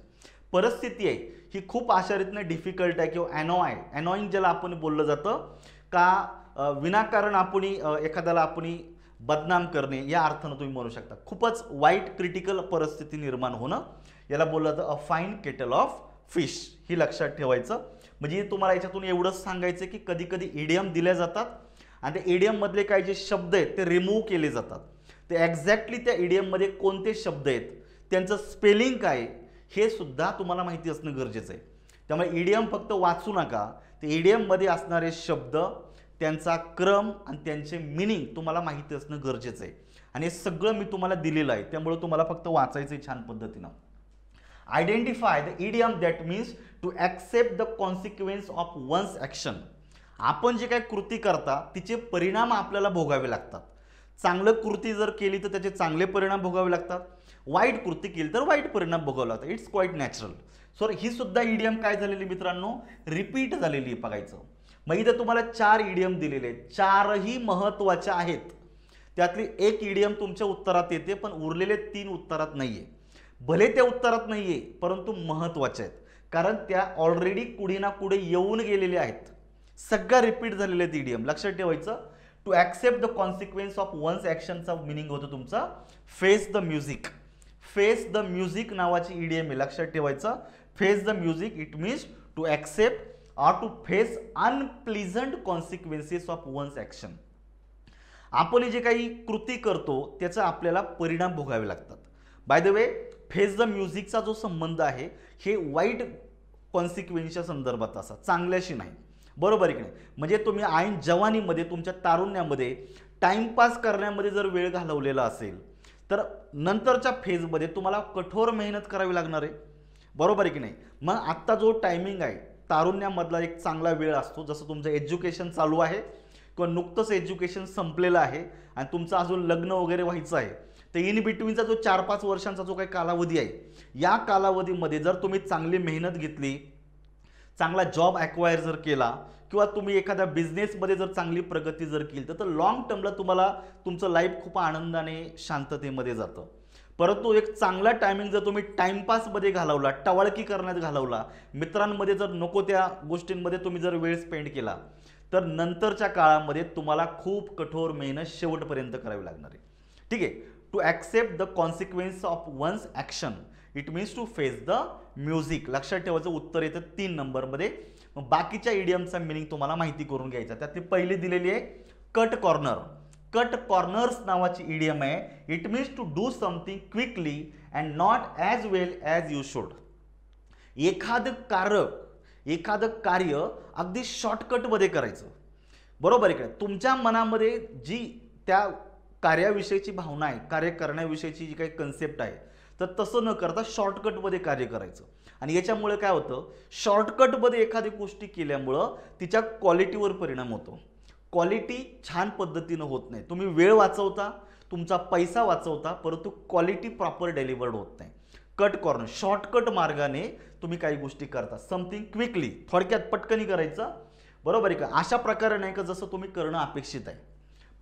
परिस्थिती आहे ही खूप अशा रीतीने डिफिकल्ट आहे किंवा अनॉइंग ज्याला आपण बोललं जातं का विनाकारण आपण एखाद्याला आपण बदनाम करणे या अर्थानं तुम्ही म्हणू शकता. खूपच वाईट क्रिटिकल परिस्थिती निर्माण होणं याला बोललं जातं a fine kettle of fish. ही लक्षात ठेवायचं. म्हणजे तुम्हाला याच्यातून एवढंच सांगायचं की कधी कधी इडियम दिल्या जातात आणि त्या इडियममधले काही जे शब्द आहेत ते रिमूव्ह केले जातात. ते एक्झॅक्टली त्या इडियममध्ये कोणते शब्द आहेत, त्यांचं स्पेलिंग काय, हे सुद्धा तुम्हाला माहिती असणं गरजेचं आहे. त्यामुळे इडियम फक्त वाचू नका, ते इडियममध्ये असणारे शब्द, त्यांचा क्रम आणि त्यांचे मिनिंग तुम्हाला माहिती असणं गरजेचं आहे. आणि हे सगळं मी तुम्हाला दिलेलं आहे, त्यामुळे तुम्हाला फक्त वाचायचं आहे छान पद्धतीनं. Identify the idiom that means to accept the consequence of one's action. आपण जे काही कृती करता तिचे परिणाम आपल्याला भोगावे लागतात. चांगलं कृती जर केली तर त्याचे चांगले परिणाम भोगावे लागतात, वाईट कृती केली तर वाईट परिणाम भोगावे लागतात. It's quite natural. सो ही सुद्धा इडियम काय झालेली मित्रांनो, रिपीट झालेली आहे. बघायचं, मग इथं तुम्हाला 4 इडियम दिलेले आहेत, 4ही महत्त्वाच्या आहेत. त्यातली एक इडियम तुमच्या उत्तरात येते, पण उरलेले 3 उत्तरात नाहीये. भले त्या उत्तरात नाहीये परंतु महत्त्वाच्या आहेत, कारण त्या ऑलरेडी कुठे ना कुठे येऊन गेलेले आहेत. सगळ्या रिपीट झालेले आहेत इडियम. लक्षात ठेवायचं, to accept the consequence of one's ॲक्शनचा मिनिंग होतं तुमचा face the music. Face the music नावाची इडियम आहे, लक्षात ठेवायचं. Face the music it means to accept or to face unpleasant consequences of one's action. आपण जे काही कृती करतो त्याचा आपल्याला परिणाम भोगावे लागतात. By the way, face the म्युझिकचा जो संबंध आहे हे वाईट कॉन्सिक्वेन्सच्या संदर्भात असा, चांगल्याशी नाही. बरोबर आहे की नाही? म्हणजे तुम्ही ऐन जवानीमध्ये, तुमच्या तारुण्यामध्ये टाइमपास करण्यामध्ये जर वेळ घालवलेला असेल तर नंतरच्या फेजमध्ये तुम्हाला कठोर मेहनत करावी लागणार आहे. बरोबर आहे की नाही? मग आत्ता जो टायमिंग आहे तारुण्यामधला एक चांगला वेळ असतो. जसं तुमचं एज्युकेशन चालू आहे किंवा नुकतंच एज्युकेशन संपलेलं आहे आणि तुमचं अजून लग्न वगैरे व्हायचं आहे, तर इन बिटवीनचा जो 4-5 वर्षांचा जो काही कालावधी आहे, या कालावधीमध्ये जर तुम्ही चांगली मेहनत घेतली, चांगला जॉब ॲक्वायर जर केला किंवा तुम्ही एखाद्या बिझनेसमध्ये जर चांगली प्रगती जर केली तर लॉंग टर्मला तुम्हाला तुमचं लाईफ खूप आनंदाने शांततेमध्ये जातं. परंतु एक चांगला टायमिंग जर तुम्ही टाइमपासमध्ये घालवला, टवाळकी करण्यात घालवला, मित्रांमध्ये जर नको त्या गोष्टींमध्ये तुम्ही जर वेळ स्पेंड केला, तर नंतरच्या काळामध्ये तुम्हाला खूप कठोर मेहनत शेवटपर्यंत करावी लागणार आहे. ठीक आहे. To accept the consequence of one's action it means to face the music. लक्षात ठेवायचं उत्तर येतं 3 नंबरमध्ये. मग बाकीच्या इडियमचा मिनिंग तुम्हाला माहिती करून घ्यायचा. त्यातली पहिली दिलेली आहे कट कॉर्नर. कट कॉर्नर्स नावाची इडियम आहे. It means to do something quickly and not as well as you should. एखादं कार्य अगदी शॉर्टकटमध्ये करायचं. बरोबर आहे का? तुमच्या मनामध्ये जी त्या कार्याविषयीची भावना आहे, कार्य करण्याविषयीची जी काही कन्सेप्ट आहे, तर तसं न करता शॉर्टकटमध्ये कार्य करायचं. आणि याच्यामुळे काय होतं, शॉर्टकटमध्ये एखादी गोष्टी केल्यामुळं तिच्या क्वालिटीवर परिणाम होतो. क्वालिटी छान पद्धतीनं होत नाही. तुम्ही वेळ वाचवता, तुमचा पैसा वाचवता, परंतु क्वालिटी प्रॉपर डिलिव्हर्ड होत नाही. कट कॉर्नर, शॉर्टकट मार्गाने तुम्ही काही गोष्टी करता. समथिंग क्विकली, थोडक्यात पटकनी करायचं. बरोबर आहे का? अशा प्रकारे नाही का जसं तुम्ही करणं अपेक्षित आहे.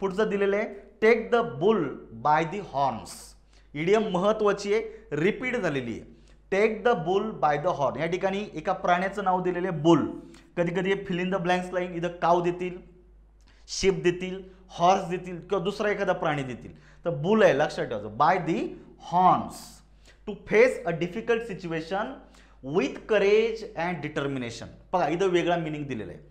पुढचं दिलेलं आहे take the bull by the horns. Idiom महत्वाची आहे, रिपीट झालेली आहे. Take the bull by the horn. या ठिकाणी एका प्राण्याचं नाव दिलेलं आहे बुल. कधी कधी fill in the blanks line इथं काव देतील, शिप देतील, हॉर्स देतील किंवा दुसरा एखादा प्राणी देतील. तर बुल आहे, लक्षात ठेवायचं. By the horns to face a difficult situation with courage and determination. बघा इथं वेगळा मिनिंग दिलेला आहे.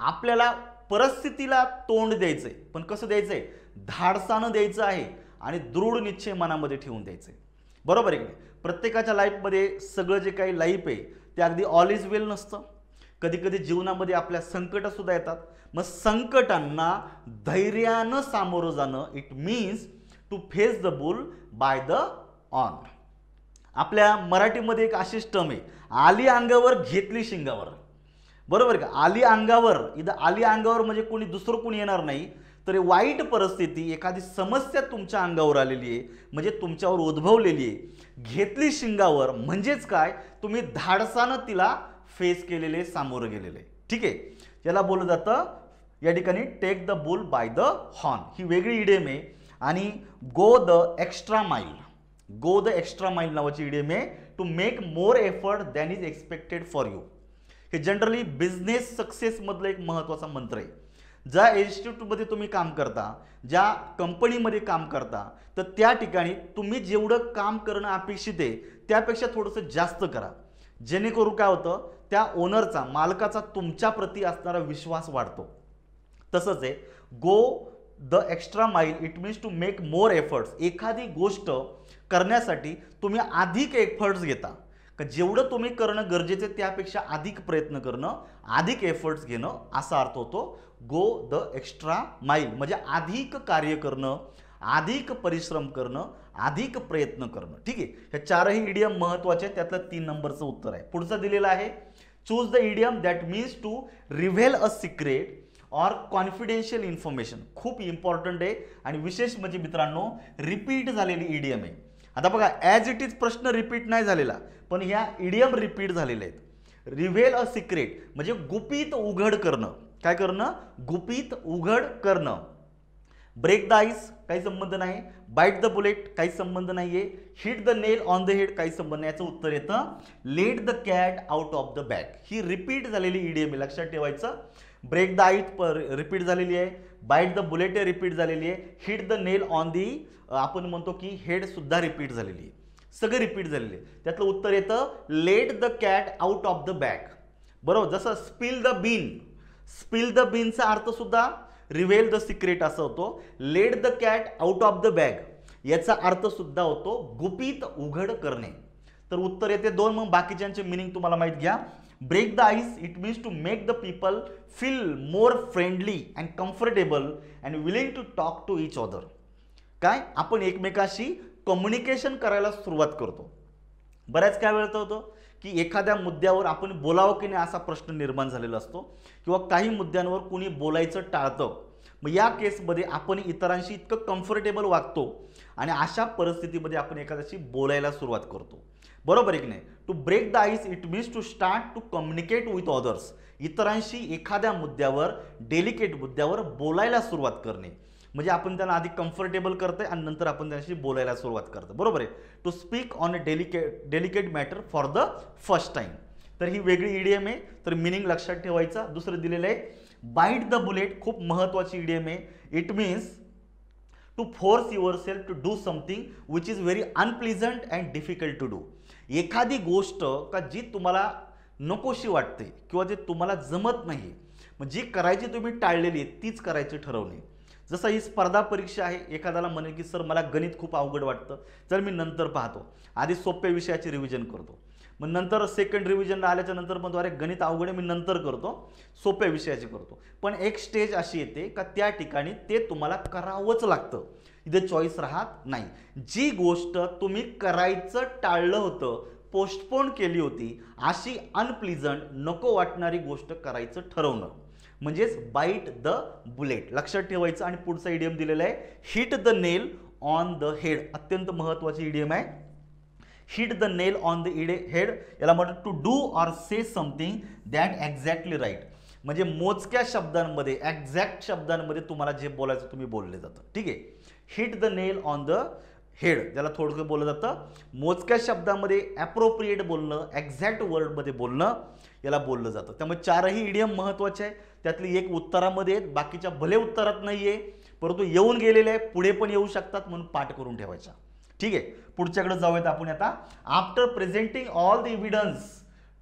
आपल्याला परिस्थितीला तोंड द्यायचंय, पण कसं द्यायचंय? धाडसानं द्यायचं आहे आणि दृढ निश्चय मनामध्ये ठेवून द्यायचंय. बरोबर आहे की नाही? प्रत्येकाच्या लाईफमध्ये सगळं जे काही लाईफ आहे ते अगदी ऑल इज वेल नसतं. कधी कधी जीवनामध्ये आपल्या संकटं सुद्धा येतात. मग संकटांना धैर्यानं सामोरं जाणं it means to face the bull by the on. आपल्या मराठीमध्ये एक अशी टर्म आहे, आली अंगावर घेतली शिंगावर. बरोबर का? आली अंगावर, इथं आली अंगावर म्हणजे कोणी दुसरं कोणी येणार नाही, तर वाईट परिस्थिती, एखादी समस्या तुमच्या अंगावर आलेली आहे, म्हणजे तुमच्यावर उद्भवलेली आहे. घेतली शिंगावर म्हणजेच काय? तुम्ही धाडसानं तिला फेस केलेले, सामोरं गेलेले. ठीक आहे. याला बोललं जातं या ठिकाणी take the bull by the horn. ही वेगळी इडियम आहे. आणि go the extra mile. Go the extra mile नावाची इडियम आहे. To make more effort than is expected for you. हे जनरली बिझनेस सक्सेसमधलं एक महत्त्वाचा मंत्र आहे. ज्या इन्स्टिट्यूटमध्ये तुम्ही काम करता, ज्या कंपनीमध्ये काम करता, तर त्या ठिकाणी तुम्ही जेवढं काम करणं अपेक्षित आहे त्यापेक्षा थोडंसं जास्त करा. जेणेकरून काय होतं, त्या ओनरचा, मालकाचा तुमच्याप्रती असणारा विश्वास वाढतो. तसंच आहे go the extra mile it means to make more efforts. एखादी गोष्ट करण्यासाठी तुम्ही अधिक एफर्ट्स घेता. का जेवढं तुम्ही करणं गरजेचं आहे त्यापेक्षा अधिक प्रयत्न करणं, अधिक एफर्ट्स घेणं, असा अर्थ होतो गो द एक्स्ट्रा माईल. म्हणजे अधिक कार्य करणं, अधिक परिश्रम करणं, अधिक प्रयत्न करणं. ठीक आहे. ह्या चारही इडियम महत्त्वाचे आहेत. त्यातलं 3 नंबरचं उत्तर आहे. पुढचं दिलेलं आहे choose the idiom that means to reveal a secret or confidential information. खूप इम्पॉर्टंट आहे आणि विशेष म्हणजे मित्रांनो रिपीट झालेली इडियम आहे. आता बघा ॲज इट इज प्रश्न रिपीट नाही झालेला, पण ह्या इडियम रिपीट झालेले आहेत. रिव्हेल अ सिक्रेट म्हणजे गुपित उघड करणं. काय करणं? गुपित उघड करणं. ब्रेक द आईस काही संबंध नाही. बाईट द बुलेट काही संबंध नाहीये. Hit the nail on the head काही संबंध नाही. याचं उत्तर येतं let the cat out of the bag. He repeat झालेली इडियम आहे, लक्षात ठेवायचं. ब्रेक द आईट रिपीट झालेली आहे. बाईट द बुलेट रिपीट झालेली आहे. Hit the nail on the आपण म्हणतो की हेड सुद्धा रिपीट झालेली आहे. सगळं रिपीट झालेले आहे. त्यातलं उत्तर येतं let the cat out of the bag. बरोबर. जसं spill the bean, spill the बीनचा अर्थ सुद्धा रिव्हेल द सिक्रेट असं होतो. Let the cat out of the bag याचा अर्थ सुद्धा होतो गुपित उघड करणे. तर उत्तर येते 2. मग बाकीच्यांचे मिनिंग तुम्हाला माहित घ्या. Break the ice it means to make the people feel more friendly and comfortable and willing to talk to each other. काय? आपण एकमेकाशी कम्युनिकेशन करायला सुरुवात करतो. बऱ्याच काय वेळेत होतं की एखाद्या मुद्द्यावर आपण बोलावं की नाही असा प्रश्न निर्माण झालेला असतो, किंवा काही मुद्द्यांवर कुणी बोलायचं टाळतं. मग या केसमध्ये आपण इतरांशी इतकं कम्फर्टेबल वागतो आणि अशा परिस्थितीमध्ये आपण एखाद्याशी बोलायला सुरुवात करतो. बरोबर आहे की नाही? To break the ice it means to start to communicate with others. इतरांशी एखाद्या मुद्द्यावर, डेलिकेट मुद्द्यावर बोलायला सुरुवात करणे. म्हणजे आपण त्यांना आधी कम्फर्टेबल करतोय आणि नंतर आपण त्यांच्याशी बोलायला सुरुवात करतो, बरोबर आहे. To speak on a delicate matter for the first time. तर ही वेगळी ईडीएम आहे. तर मिनिंग लक्षात ठेवायचा. दुसरं दिलेलं आहे बाईट द बुलेट, खूप महत्त्वाची ईडीएम आहे. It means to force yourself to do something which is very unpleasant and difficult to do. एखादी गोष्ट का जी तुम्हाला नकोशी वाटते किंवा जे तुम्हाला जमत नाही, मग जी करायची तुम्ही टाळलेली आहे तीच करायची ठरवणे. जसं ही स्पर्धा परीक्षा आहे, एखाद्याला म्हणेल की सर मला गणित खूप अवघड वाटतं, तर मी नंतर पाहतो, आधी सोप्या विषयाची रिव्हिजन करतो, मग नंतर सेकंड रिव्हिजनला आल्याच्या नंतर मग अरे गणित अवघड आहे मी नंतर करतो, सोप्या विषयाची करतो. पण एक स्टेज अशी येते का त्या ठिकाणी ते तुम्हाला करावंच लागतं, इथे चॉईस राहत नाही. जी गोष्ट तुम्ही करायचं टाळलं होतं, पोस्टपोन केली होती, अशी अनप्लिझंट नको वाटणारी गोष्ट करायचं ठरवणं म्हणजेच बाईट द बुलेट. लक्षात ठेवायचं. आणि पुढचा इडियम दिलेला आहे hit the nail on the head. अत्यंत महत्त्वाची इडियम आहे. Hit the nail on the head याला म्हणतात to do or say something that exactly right. म्हणजे मोजक्या शब्दांमध्ये, एक्झॅक्ट शब्दांमध्ये तुम्हाला जे बोलायचं तुम्ही बोलले जातं. ठीक आहे. Hit the nail on the head ज्याला थोडंसं बोललं जातं. मोजक्या शब्दामध्ये ॲप्रोप्रिएट बोलणं, एक्झॅक्ट वर्डमध्ये बोलणं याला बोललं जातं. त्यामुळे चारही इडियम महत्त्वाचे आहे. त्यातली एक उत्तरामध्ये आहेत, बाकीच्या भले उत्तरात नाही आहे, परंतु येऊन गेलेले आहे, पुढे पण येऊ शकतात, म्हणून पाठ करून ठेवायचा. ठीक आहे. पुढच्याकडे जाऊयात आपण आता. After presenting all the evidence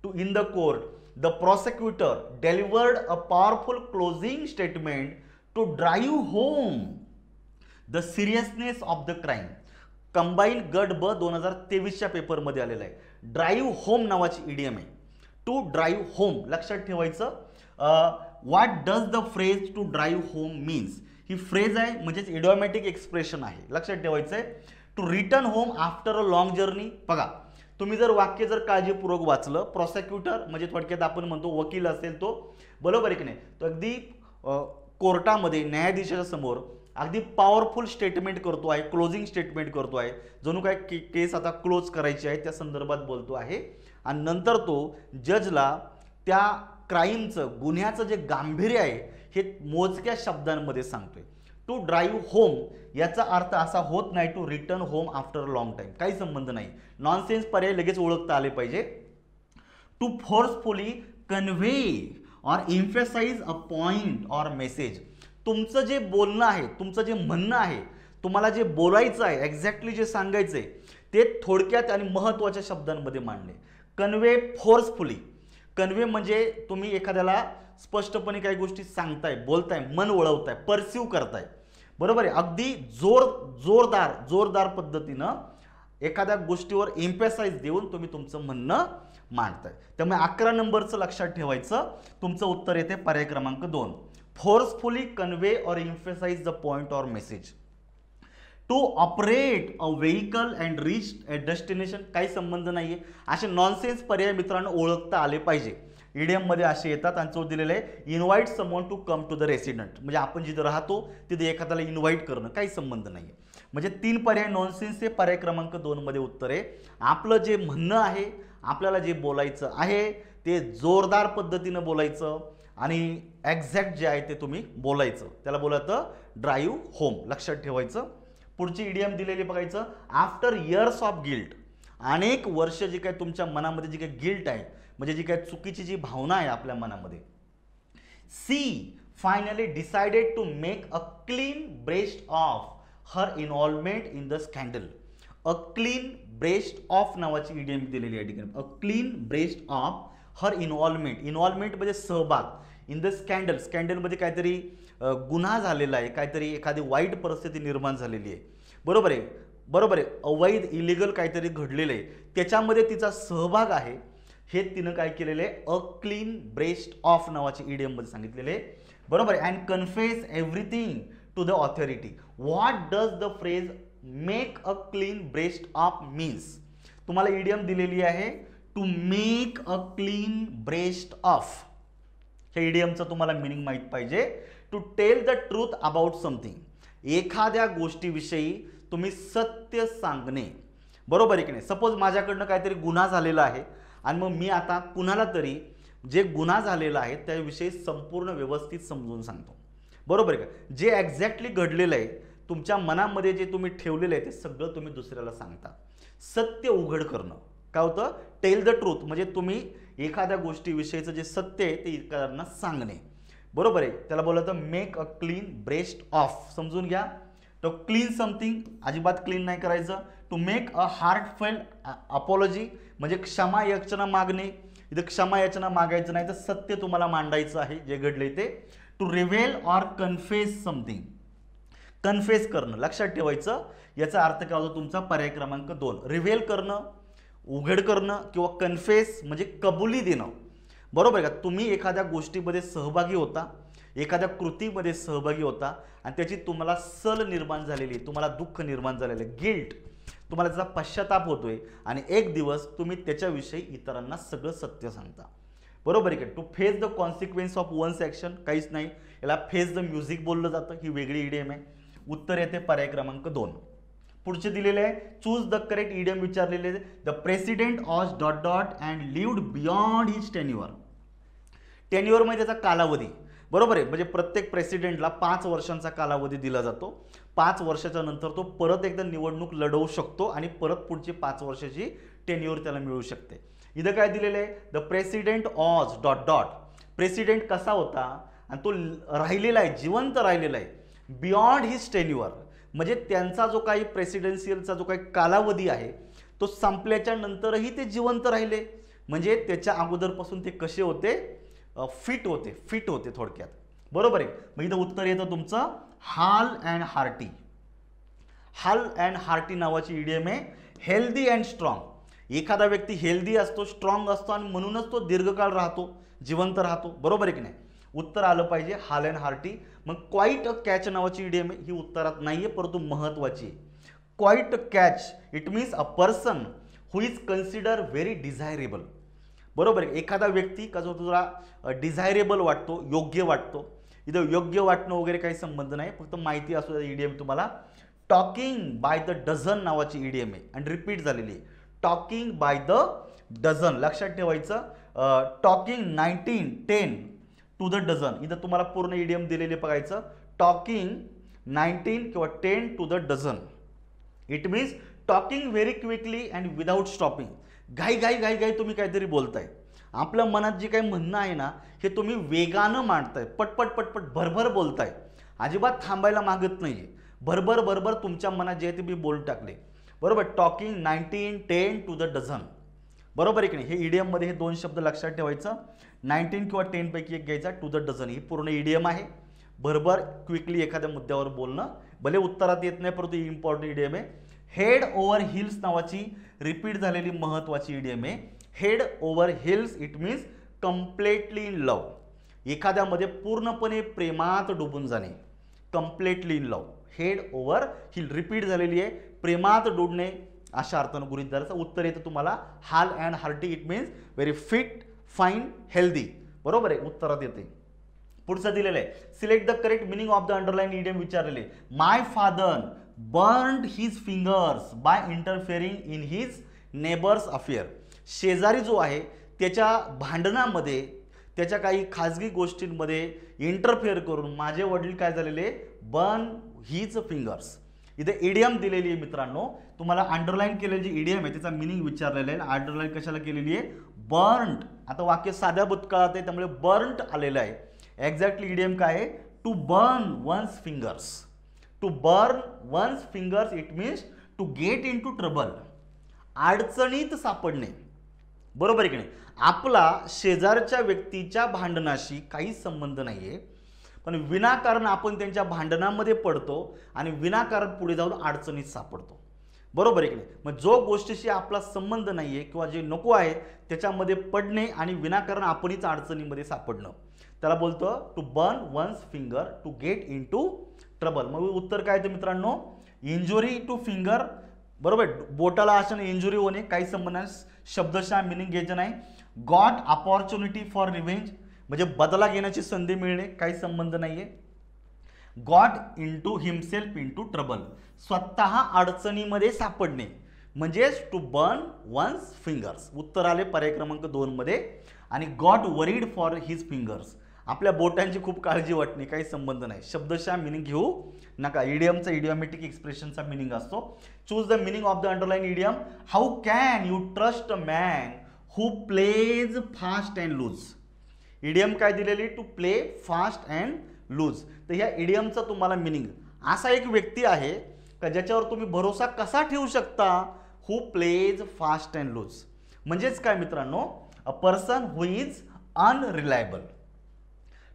to in the court, the prosecutor delivered a powerful closing statement to drive home the seriousness of the crime. Combine गट ब 2023च्या पेपरमध्ये आलेला आहे. ड्राईव्ह होम नावाची इडियम आहे. टू ड्राईव्ह होम लक्षात ठेवायचं. What does the phrase to drive home means. ही फ्रेज आहे म्हणजेच इडिओमॅटिक एक्सप्रेशन आहे. लक्षात ठेवायचं आहे. To return home after a long journey. बघा तुम्ही जर वाक्य जर काळजीपूर्वक वाचलं, प्रॉसिक्युटर म्हणजे थोडक्यात आपण म्हणतो वकील असेल तो, बरोबर आहे की नाही, तो अगदी कोर्टामध्ये न्यायाधीशाच्या समोर अगदी पॉवरफुल स्टेटमेंट करतो आहे, क्लोजिंग स्टेटमेंट करतो आहे, जणू काय केस आता क्लोज करायची आहे त्या संदर्भात बोलतो आहे. आणि नंतर तो जजला त्या क्राईमचं, गुन्ह्याचं जे गांभीर्य आहे हे मोजक्या शब्दांमध्ये सांगतोय. टू ड्राईव्ह होम याचा अर्थ असा होत नाही to return home after a long time, काही संबंध नाही. नॉनसेन्स पर्याय लगेच ओळखता आले पाहिजे. To forcefully convey or emphasise a point or message. तुमचं जे बोलणं आहे, तुमचं जे म्हणणं आहे, तुम्हाला जे बोलायचं आहे, एक्झॅक्टली जे सांगायचं आहे ते थोडक्यात आणि महत्त्वाच्या शब्दांमध्ये मांडणे. Convey forcefully. कन्वे म्हणजे तुम्ही एखाद्याला स्पष्टपणे काही गोष्टी सांगताय, बोलताय, मन वळवताय, परसिव्ह करताय, बरोबर आहे. अगदी जोरदार पद्धतीनं एखाद्या गोष्टीवर एम्फेसाइज देऊन तुम्ही तुमचं म्हणणं मांडताय. त्यामुळे 11 नंबरचं लक्षात ठेवायचं. तुमचं उत्तर येते पर्याय क्रमांक 2. Forcefully convey or emphasise the point or message. To operate a vehicle and reach a destination, काही संबंध नाहीये. असे नॉनसेन्स पर्याय मित्रांनो ओळखता आले पाहिजे. ईडीएममध्ये असे येतात. आणि तो दिलेला आहे invite someone to come to the resident. म्हणजे आपण जिथे राहतो तिथे एखाद्याला इन्व्हाइट करणं, काही संबंध नाहीये. म्हणजे 3 पर्याय नॉनसेन्स आहे. पर्याय क्रमांक 2 मध्ये उत्तर आहे. आपलं जे म्हणणं आहे, आपल्याला जे बोलायचं आहे ते जोरदार पद्धतीनं बोलायचं आणि एक्झॅक्ट जे आहे ते तुम्ही बोलायचं, त्याला बोलायचं ड्राईव्ह होम. लक्षात ठेवायचं. पुढची इडियम दिलेली बघायचं. After years of guilt. अनेक वर्ष जी काय तुमच्या मनामध्ये जी काही गिल्ट आहे, म्हणजे जी काय चुकीची जी भावना आहे आपल्या मनामध्ये, she finally decided to make a clean breast of her involvement in the scandal. A clean breast of नावाची इडियम दिलेली आहे ठिकाणी. A clean breast of her involvement. Involvement म्हणजे सहभाग इन द स्कॅन्डल. स्कॅन्डलमध्ये काहीतरी गुन्हा झालेला आहे, काहीतरी एखादी वाईट परिस्थिती निर्माण झालेली आहे, बरोबर आहे, बरोबर आहे, अवैध इलिगल काहीतरी घडलेलं आहे, त्याच्यामध्ये तिचा सहभाग आहे, हे तिनं काय केलेलं आहे अ क्लीन ब्रेस्ट ऑफ नावाची इडियममध्ये सांगितलेले आहे, बरोबर आहे. And confess everything to the authority. What does the phrase make a clean breast of means. तुम्हाला इडियम दिलेली आहे to make a clean breast of. ह्या इडियमचं तुम्हाला मिनिंग माहीत पाहिजे. To tell the truth about something. एखाद्या गोष्टीविषयी तुम्ही सत्य सांगणे, बरोबर आहे की नाही. सपोज माझ्याकडनं काहीतरी गुन्हा झालेला आहे आणि मग मी आता कुणाला तरी जे गुन्हा झालेला आहे त्याविषयी संपूर्ण व्यवस्थित समजून सांगतो, बरोबर आहे का? जे एक्झॅक्टली घडलेलं आहे तुमच्या मनामध्ये जे तुम्ही ठेवलेलं आहे ते सगळं तुम्ही दुसऱ्याला सांगता. सत्य उघड करणं काय होतं? टेल द ट्रूथ, म्हणजे तुम्ही एखाद्या गोष्टीविषयीचं जे सत्य आहे ते इतरांना सांगणे. बरोबर आहे. त्याला बोलतं make a clean breast of. समजून घ्या. तो क्लीन समथिंग अजिबात क्लीन नाही करायचं. To make a heartfelt apology म्हणजे क्षमा याचना मागणे. इथं क्षमा याचना मागायचं नाही तर सत्य तुम्हाला मांडायचं आहे जे घडले ते. To reveal or confess something, confess करणं. लक्षात ठेवायचं याचा अर्थ काय होतो तुमचा? पर्याय क्रमांक 2. रिव्हेल करणं, उघड करणं किंवा कन्फेस म्हणजे कबुली देणं. बरोबर आहे का? तुम्ही एखाद्या गोष्टीमध्ये सहभागी होता, एखाद्या कृतीमध्ये सहभागी होता आणि त्याची तुम्हाला सल निर्माण झालेली, तुम्हाला दुःख निर्माण झालेलं आहे, गिल्ट, तुम्हाला त्याचा पश्चाताप होतोय आणि एक दिवस तुम्ही त्याच्याविषयी इतरांना सगळं सत्य सांगता. बरोबर आहे का? To face the consequence of one's action, काहीच नाही, याला फेस द म्युझिक बोललं जातं. ही वेगळी इडियम आहे. उत्तर येते पर्याय क्रमांक 2. पुढचे दिलेले आहे चूज द करेक्ट इडियम विचारलेले आहे. The president was dot dot and lived beyond his tenure. Tenure म्हणजे त्याचा कालावधी. बरोबर आहे. म्हणजे प्रत्येक प्रेसिडेंटला 5 वर्षांचा कालावधी दिला जातो. 5 वर्षाच्या नंतर तो परत एकदा निवडणूक लढवू शकतो आणि परत पुढची 5 वर्षाची टेन्युअर त्याला मिळू शकते. इथं काय दिलेलं आहे? The president was dot dot. President कसा होता आणि तो राहिलेला आहे, जिवंत राहिलेला आहे. बियॉन्ड हिज टेन्युअर म्हणजे त्यांचा जो काही प्रेसिडेन्शियलचा जो काही कालावधी आहे तो संपल्याच्या नंतरही ते जिवंत राहिले. म्हणजे त्याच्या अगोदरपासून ते कसे होते? फिट होते थोडक्यात. बरोबर आहे. मग इथं उत्तर येतं तुमचं हाल अँड हार्टी. हाल अँड हार्टी नावाची इडियम आहे. Healthy and strong. एखादा व्यक्ती हेल्दी असतो, स्ट्रॉंग असतो आणि म्हणूनच तो दीर्घकाळ राहतो, जिवंत राहतो. बरोबर आहे की नाही? उत्तर आलं पाहिजे हाल अँड हार्टी. मग क्वाईट अ कॅच नावाची इडियम आहे. ही उत्तरात नाही आहे परंतु महत्त्वाची. Quite catch it means a person who is consider very desirable. बरोबर आहे. एखादा व्यक्ती का जो तुला डिझायरेबल वाटतो, योग्य वाटतो. इथं योग्य वाटणं वगैरे काही संबंध नाही, फक्त माहिती असू इडियम तुम्हाला. टॉकिंग बाय द डझन नावाची इडियम आहे आणि रिपीट झालेली आहे. टॉकिंग बाय द डझन लक्षात ठेवायचं. Talking 19 10 to the dozen. इथं तुम्हाला पूर्ण इडियम दिलेले बघायचं. टॉकिंग 19 किंवा 10 to the dozen. It means talking very quickly and without stopping. घाई तुम्ही काहीतरी बोलताय. आपल्या मनात जे काही म्हणणं आहे ना हे तुम्ही वेगानं मांडताय, पटपट भरभर बोलताय, अजिबात थांबायला मागत नाहीये. भरभर तुमच्या मनात जे आहे ते मी बोलून टाकले. बरोबर. Talking 19 10 to the dozen. बरोबर आहे की नाही? हे इडियममध्ये हे 2 शब्द लक्षात ठेवायचं. 19 किंवा 10 पैकी एक घ्यायचा. टू द डझन ही पूर्ण इडियम आहे. भरभर क्विकली एखाद्या मुद्द्यावर बोलणं. भले उत्तरात येत नाही परंतु इम्पॉर्टंट इडियम आहे. हेड ओव्हर हिल्स नावाची रिपीट झालेली महत्त्वाची इडियम आहे. Head over hills it means completely in love. एखाद्यामध्ये पूर्णपणे प्रेमात डुबून जाणे. Completely in love. Head over hill repeat झालेली आहे. प्रेमात डुबणे अशा अर्थानं गृहीत धरायचं. उत्तर येतं तुम्हाला hale and hearty. It means very fit fine healthy. बरोबर आहे. उत्तरात येते. पुढचं दिलेलं आहे select the correct meaning of the underline idiom विचारलेले. My father burned his fingers by interfering in his neighbours affair. शेजारी जो आहे त्याच्या भांडणामध्ये, त्याच्या काही खाजगी गोष्टींमध्ये इंटरफेअर करून माझे वडील काय झालेले? Burn his fingers. इथे इडियम दिलेली आहे मित्रांनो. तुम्हाला अंडरलाईन केलेली जी इडियम आहे त्याचा मिनिंग विचारलेला आहे. अंडरलाईन कशाला केलेली आहे? बर्न्ड. आता वाक्य साध्या भूतकाळात आहे त्यामुळे बर्न्ड आलेलं आहे. एक्झॅक्टली इडियम काय आहे? To burn one's fingers. To burn one's fingers it means to get into trouble. अडचणीत सापडणे. बरोबर आहे की नाही? आपला शेजारच्या व्यक्तीच्या भांडणाशी काही संबंध नाहीये पण विनाकारण आपण त्यांच्या भांडणामध्ये पडतो आणि विनाकारण पुढे जाऊन अडचणीत सापडतो. बरोबर आहे की नाही? मग जो गोष्टीशी आपला संबंध नाहीये किंवा जे नको आहे त्याच्यामध्ये पडणे आणि विनाकारण आपणच अडचणीमध्ये सापडणं त्याला बोलतं to burn one's finger to get into trouble. मग उत्तर काय येतं मित्रांनो? Injury to finger. बरोबर. बोटाला अशाने इंजुरी होणे काही संबंध नाही. शब्दशः मिनिंग घ्यायचं नाही. गॉट अपॉर्च्युनिटी फॉर रिव्हेंज म्हणजे बदला घेण्याची संधी मिळणे काही संबंध नाहीये. Got into himself into trouble स्वतः अडचणीमध्ये सापडणे म्हणजेच टू बर्न वन्स फिंगर्स. उत्तर आले पर्याय क्रमांक 2 मध्ये. आणि got worried for his fingers आपल्या बोटांची खूप काळजी वाटणे, काही संबंध नाही. शब्दशः मिनिंग घेऊ नका. इडियमचा इडियोमॅटिक एक्सप्रेशनचा मिनिंग असतो. Choose the meaning of the underline idiom. How can you trust a man who plays fast and loose. Idiom काय दिलेली? To play fast and loose. तर ह्या इडियमचा तुम्हाला मिनिंग, असा एक व्यक्ती आहे का ज्याच्यावर तुम्ही भरोसा कसा ठेवू शकता? Who plays fast and loose. म्हणजेच काय मित्रांनो? A person who is unreliable.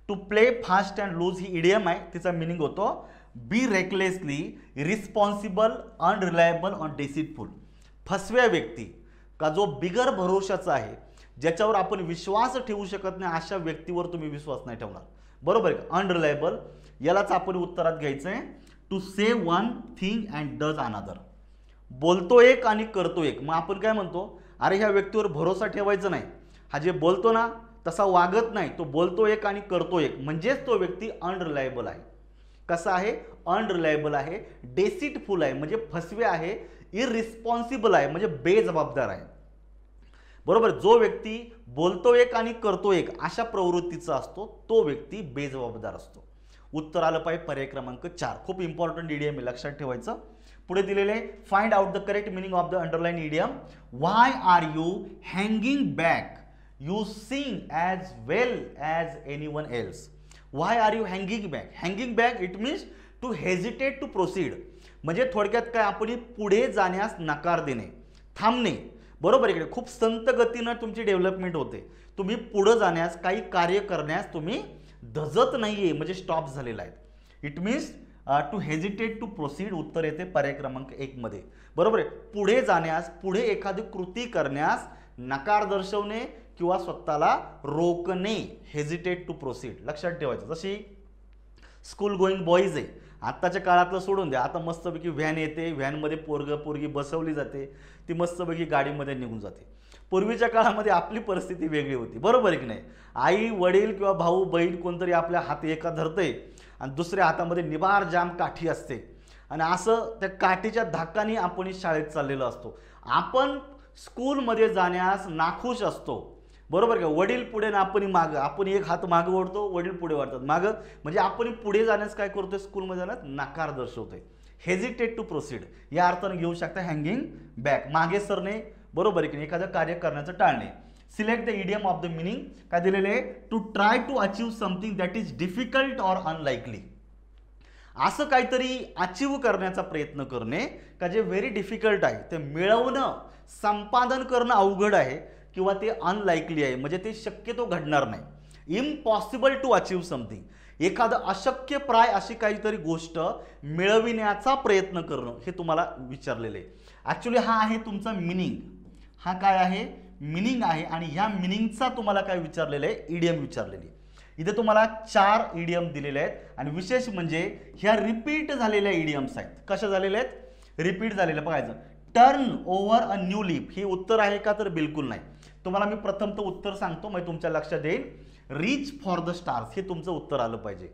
To play fast and loose ही इडियम आहे. तिचा मिनिंग होतो बी रेकलेसली रिस्पॉन्सिबल, अनरिलायबल और डिसिटफुल. फसव्या व्यक्ती का जो बिगर भरोशाचा आहे, ज्याच्यावर आपण विश्वास ठेवू शकत नाही, अशा व्यक्तीवर तुम्ही विश्वास नाही ठेवणार. बरोबर आहे का? अनरिलायबल यालाच आपण उत्तरात घ्यायचं आहे. To say one thing and does another. बोलतो एक आणि करतो एक. मग आपण काय म्हणतो? अरे ह्या व्यक्तीवर भरोसा ठेवायचा नाही. हा जे बोलतो ना तसा वागत नाही, तो बोलतो एक आणि करतो एक, म्हणजेच तो व्यक्ती अनरिलायबल आहे. कसा आहे? अनरिलायबल आहे. डेसिटफुल आहे म्हणजे फसवे आहे. इररिस्पॉन्सिबल आहे म्हणजे बेजबाबदार आहे. बरोबर. जो व्यक्ती बोलतो एक आणि करतो एक अशा प्रवृत्तीचा असतो तो व्यक्ती बेजबाबदार असतो. उत्तर आलं पाहिजे पर्याय क्रमांक 4. खूप इम्पॉर्टंट इडियम आहे, लक्षात ठेवायचं. पुढे दिलेले find out the correct meaning of the underline idiom. Why are you hanging back? You sing as well as anyone else. Why are you hanging back? Hanging back it means to hesitate to proceed. म्हणजे थोडक्यात काय? आपण पुढे जाण्यास नकार देणे, थांबणे. बरोबर. इकडे खूप संत गतीनं तुमची डेव्हलपमेंट होते. तुम्ही पुढे जाण्यास, काही कार्य करण्यास तुम्ही धजत नाहीये, म्हणजे स्टॉप झालेला आहे. It means to hesitate to proceed. उत्तर येते पर्याय क्रमांक 1 मध्ये. बरोबर आहे. पुढे जाण्यास, पुढे एखादी कृती करण्यास नकार दर्शवणे किंवा स्वतःला रोकणे. Hesitate to proceed. लक्षात ठेवायचं. जशी स्कूल गोईंग बॉईज आहे, आत्ताच्या काळातलं सोडून द्या. आता मस्तपैकी व्हॅन येते, व्हॅनमध्ये पोरगी बसवली जाते, ती मस्तपैकी गाडीमध्ये निघून जाते. पूर्वीच्या काळामध्ये आपली परिस्थिती वेगळी होती. बरोबर आहे की नाही? आई वडील किंवा भाऊ बहीण कोणतरी आपल्या हात एका धरते आणि दुसऱ्या हातामध्ये निबार जाम काठी असते आणि असं त्या काठीच्या धाकाने आपण शाळेत चाललेलो असतो. आपण स्कूलमध्ये जाण्यास नाखुश असतो. बरोबर का? वडील पुढे ना आपण मागं, आपण एक हात मागं ओढतो, वडील पुढे वाढतात मागं, म्हणजे आपण पुढे जाण्यास काय करतोय? स्कूलमध्ये जाण्यास नकार दर्शवतोय. हेजिटेट टू प्रोसीड या अर्थाने घेऊ शकता. हँगिंग बॅक मागे सरणे. बरोबर आहे की एखादं कार्य करण्याचं टाळणे. Select the idiom of the meaning. काय दिलेले? To try to achieve something that is difficult or unlikely. असं काहीतरी अचीव करण्याचा प्रयत्न करणे का जे व्हेरी डिफिकल्ट आहे, ते मिळवणं, संपादन करणं अवघड आहे किंवा ते अनलाइकली आहे, म्हणजे ते शक्यतो घडणार नाही. Impossible to achieve something. एखादं अशक्य प्राय अशी काहीतरी गोष्ट मिळविण्याचा प्रयत्न करणं, हे तुम्हाला विचारलेलं आहे. ॲक्च्युली हा आहे तुमचा मिनिंग. हा काय आहे? मिनिंग आहे. आणि ह्या मिनिंगचा तुम्हाला काय विचारलेलं आहे? इडियम विचारलेली. इथे तुम्हाला 4 इडियम दिलेले आहेत आणि विशेष म्हणजे ह्या रिपीट झालेल्या इडियम्स आहेत. कशा झालेल्या आहेत? रिपीट झालेल्या. बघायचं. Turn over a new leaf हे उत्तर आहे का? तर बिलकुल नाही. तुम्हाला मी प्रथम तर उत्तर सांगतो, मग तुमच्या लक्षात येईल. रीच फॉर द स्टार्स हे तुमचं उत्तर आलं पाहिजे.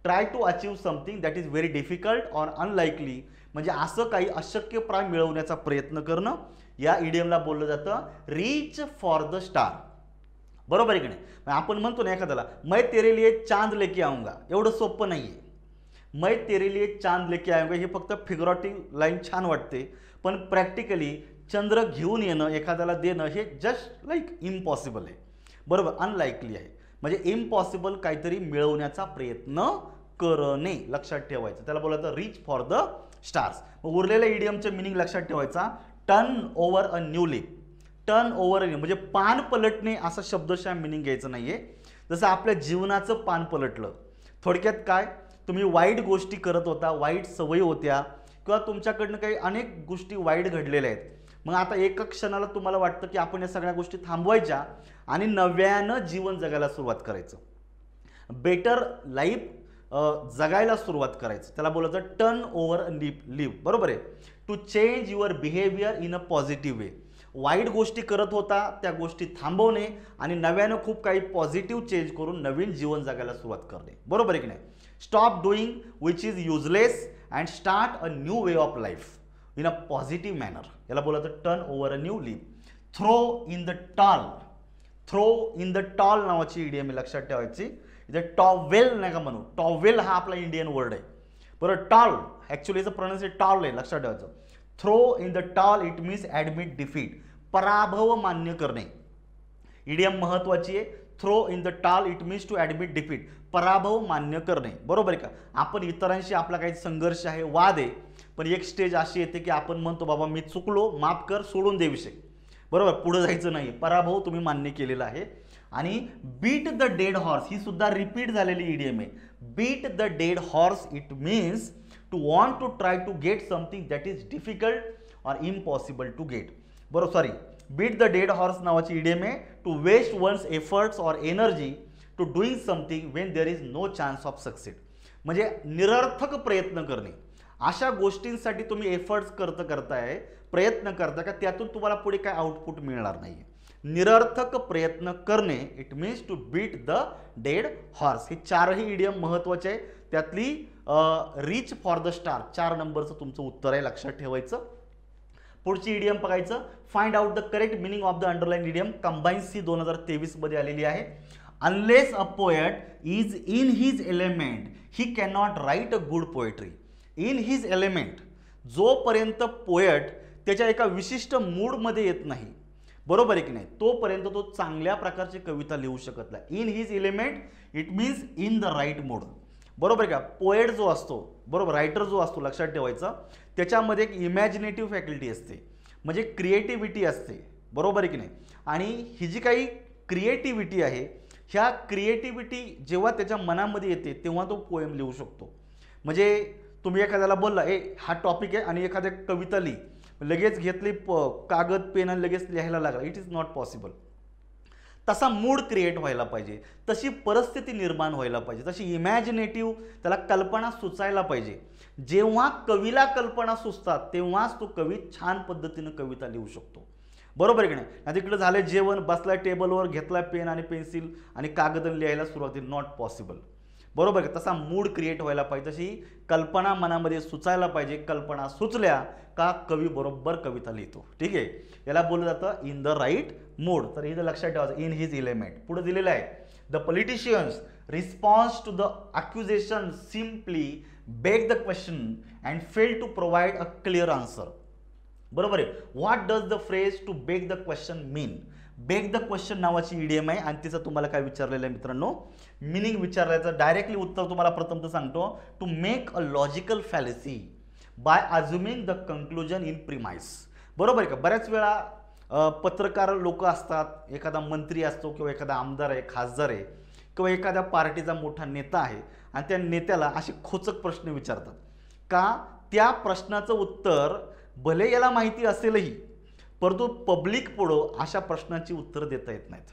Try to achieve something that is very difficult or unlikely, म्हणजे असं काही अशक्य प्राय मिळवण्याचा प्रयत्न करणं, या इडियमला बोललं जातं रीच फॉर द स्टार. बरोबर आहे की नाही? आपण म्हणतो ना एखाद्याला, मैं तेरे लिए चांद लेके आऊंगा, एवढं सोपं नाही आहे. मैं तेरे लिए चांद लेके आऊंगा हे फक्त फिगरेटिव्ह लाईन छान वाटते, पण प्रॅक्टिकली चंद्र घेऊन येणं, एखाद्याला देणं, हे जस्ट लाईक इम्पॉसिबल आहे. बरोबर. अनलाइकली आहे म्हणजे इम्पॉसिबल काहीतरी मिळवण्याचा प्रयत्न करणे. लक्षात ठेवायचं. त्याला बोलायचं रीच फॉर द स्टार्स. उरलेल्या इडियमचं मिनिंग लक्षात ठेवायचा. Turn over a new leaf. Turn over म्हणजे पान पलटणे असा शब्दशः मिनिंग घ्यायचं नाहीये. जसं आपल्या जीवनाचं पान पलटलं. थोडक्यात काय? तुम्ही वाईट गोष्टी करत होता, वाईट सवयी होत्या किंवा तुमच्याकडनं काही अनेक गोष्टी वाईट घडलेल्या आहेत. मग आता एका क्षणाला तुम्हाला वाटतं की आपण या सगळ्या गोष्टी थांबवायच्या आणि नव्यानं जीवन जगायला सुरुवात करायचं, बेटर लाईफ जगायला सुरुवात करायचं. त्याला बोलायचं टर्न ओव्हर लिव्ह. बरोबर आहे. To change your behaviour in a positive way. वाईट गोष्टी करत होता त्या गोष्टी थांबवणे आणि नव्यानं खूप काही पॉझिटिव्ह चेंज करून नवीन जीवन जगायला सुरुवात करणे. बरोबर आहे की नाही? Stop doing which is useless and start a new way of life in a positive manner. याला बोलायचं turn over a new leaf. Throw in the towel. Throw in the towel नावाची इडियम लक्षात ठेवायची. इथे टॉवेल नका म्हणू, towel हा आपला इंडियन वर्ड आहे. बरं, टॉल ॲक्च्युली याचं प्रोनाउन्सिएशन टॉल आहे, लक्षात ठेवायचं. Throw in the towel it means admit defeat, पराभव मान्य करणे. इडियम महत्वाची आहे. Throw in the towel it means to admit defeat, पराभव मान्य करणे. बरोबर आहे का. आपण इतरांशी आपला काही संघर्ष आहे, वाद आहे, पण एक स्टेज अशी येते की आपण म्हणतो बाबा मी चुकलो, माफ कर, सोडून दे विषय. बरोबर, पुढे जायचं नाही, पराभव तुम्ही मान्य केलेला आहे. आणि बीट द डेड हॉर्स ही सुद्धा रिपीट झालेली इडियम आहे. Beat the dead horse it means to want to try to get something that is difficult or impossible to get. बरोबर, sorry, beat the dead horse नावाची idiom आहे. To waste one's efforts or energy to doing something when there is no chance of success. म्हणजे निरर्थक प्रयत्न करणे. अशा गोष्टींसाठी तुम्ही एफर्ट्स करताय, प्रयत्न करता का त्यातून तुम्हाला पुढे काय आउटपुट मिळणार नाही. निरर्थक प्रयत्न करणे it means to beat the dead horse. हे चारही इडियम महत्वाचे आहे. त्यातली रीच फॉर द स्टार 4 नंबरचं तुमचं उत्तर आहे, लक्षात ठेवायचं. पुढची इडियम बघायचं. Find out the correct meaning of the underline idiom. Combines ही 2023 मध्ये आलेली आहे. Unless a poet is in his element he cannot write a good poetry. In his element, जोपर्यंत पोएट त्याच्या एका विशिष्ट मूडमध्ये येत नाही, बरोबर आहे की नाही, तोपर्यंत तो चांगल्या प्रकारची कविता लिहू शकत नाही. In his element it means in the right mood. बरोबर आहे का. पोएट जो असतो, बरोबर, रायटर जो असतो, लक्षात ठेवायचं, त्याच्यामध्ये एक इमॅजिनेटिव्ह फॅकल्टी असते, म्हणजे क्रिएटिव्हिटी असते. बरोबर आहे की नाही. आणि ही जी काही क्रिएटिव्हिटी आहे, ह्या क्रिएटिव्हिटी जेव्हा त्याच्या मनामध्ये येते तेव्हा तो पोएम लिहू शकतो. म्हणजे तुम्ही एखाद्याला बोलला हा टॉपिक आहे आणि एखाद्या कविता लिही, लगेच घेतली कागद पेन आणि लगेच लिहायला लागला, इट इज नॉट पॉसिबल. तसा मूड क्रिएट व्हायला पाहिजे, तशी परिस्थिती निर्माण व्हायला पाहिजे, तशी इमॅजिनेटिव्ह त्याला कल्पना सुचायला पाहिजे. जेव्हा कवीला कल्पना सुचतात तेव्हाच तो कवी छान पद्धतीनं कविता लिहू शकतो. बरोबर आहे की नाही. तिकडे झालं जेवण, बसलाय टेबलवर, घेतलाय पेन आणि पेन्सिल आणि कागद लिहायला सुरुवात, नॉट पॉसिबल. बरोबर आहे. तसा मूड क्रिएट व्हायला पाहिजे, तशी कल्पना मनामध्ये सुचायला पाहिजे. कल्पना सुचल्या का कवी बरोबर कविता लिहितो. ठीक आहे. याला बोललं जातं इन द राईट मूड. तर इथं लक्षात ठेवायचं इन हिज एलिमेंट. पुढे दिलेलं आहे the politician's response to the accusation simply beg the question and fail to provide a clear answer. बरोबर आहे. What does the phrase to beg the question mean. Beg the question नावाची idiom आहे आणि तिचं तुम्हाला काय विचारलेलं आहे मित्रांनो, मिनिंग विचारल्याचं. डायरेक्टली उत्तर तुम्हाला प्रथम तर सांगतो. To make a logical fallacy by assuming the conclusion in premise. बरोबर आहे का. बऱ्याच वेळा पत्रकार लोक असतात, एखादा मंत्री असतो किंवा एखादा आमदार आहे, खासदार आहे किंवा एखाद्या पार्टीचा मोठा नेता आहे आणि त्या नेत्याला असे खोचक प्रश्न विचारतात का त्या प्रश्नाचं उत्तर भले याला माहिती असेलही परंतु पब्लिक पुढं अशा प्रश्नांची उत्तरं देता येत नाहीत.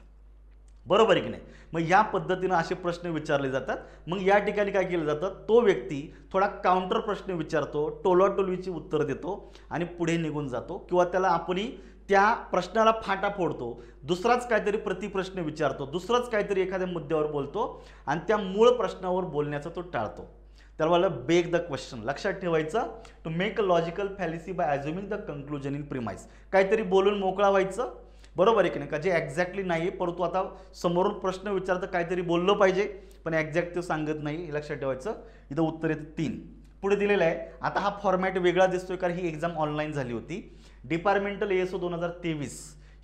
बरोबर आहे की नाही. मग या पद्धतीनं असे प्रश्न विचारले जातात. मग या ठिकाणी काय केलं जातं, तो व्यक्ती थोडा काउंटर प्रश्न विचारतो, टोलाटोलवीची उत्तर देतो आणि पुढे निघून जातो, किंवा त्याला आपण त्या प्रश्नाला फाटा फोडतो, दुसराच काहीतरी प्रतिप्रश्न विचारतो, दुसराच काहीतरी एखाद्या मुद्द्यावर बोलतो आणि त्या मूळ प्रश्नावर बोलण्याचा तो टाळतो. त्याला मला बेग द क्वेश्चन. लक्षात ठेवायचं. To make a logical fallacy by assuming the conclusion in premise. काहीतरी बोलून मोकळा व्हायचं. बरोबर आहे की नाही. का जे एक्झॅक्टली नाही, परंतु आता समोरून प्रश्न विचारतं, काहीतरी बोललं पाहिजे पण एक्झॅक्ट ते सांगत नाही, हे लक्षात ठेवायचं. इथं उत्तर येतं 3. पुढे दिलेलं आहे. आता हा फॉर्मॅट वेगळा दिसतोय कारण ही एक्झाम ऑनलाईन झाली होती. डिपार्टमेंटल ASO 2023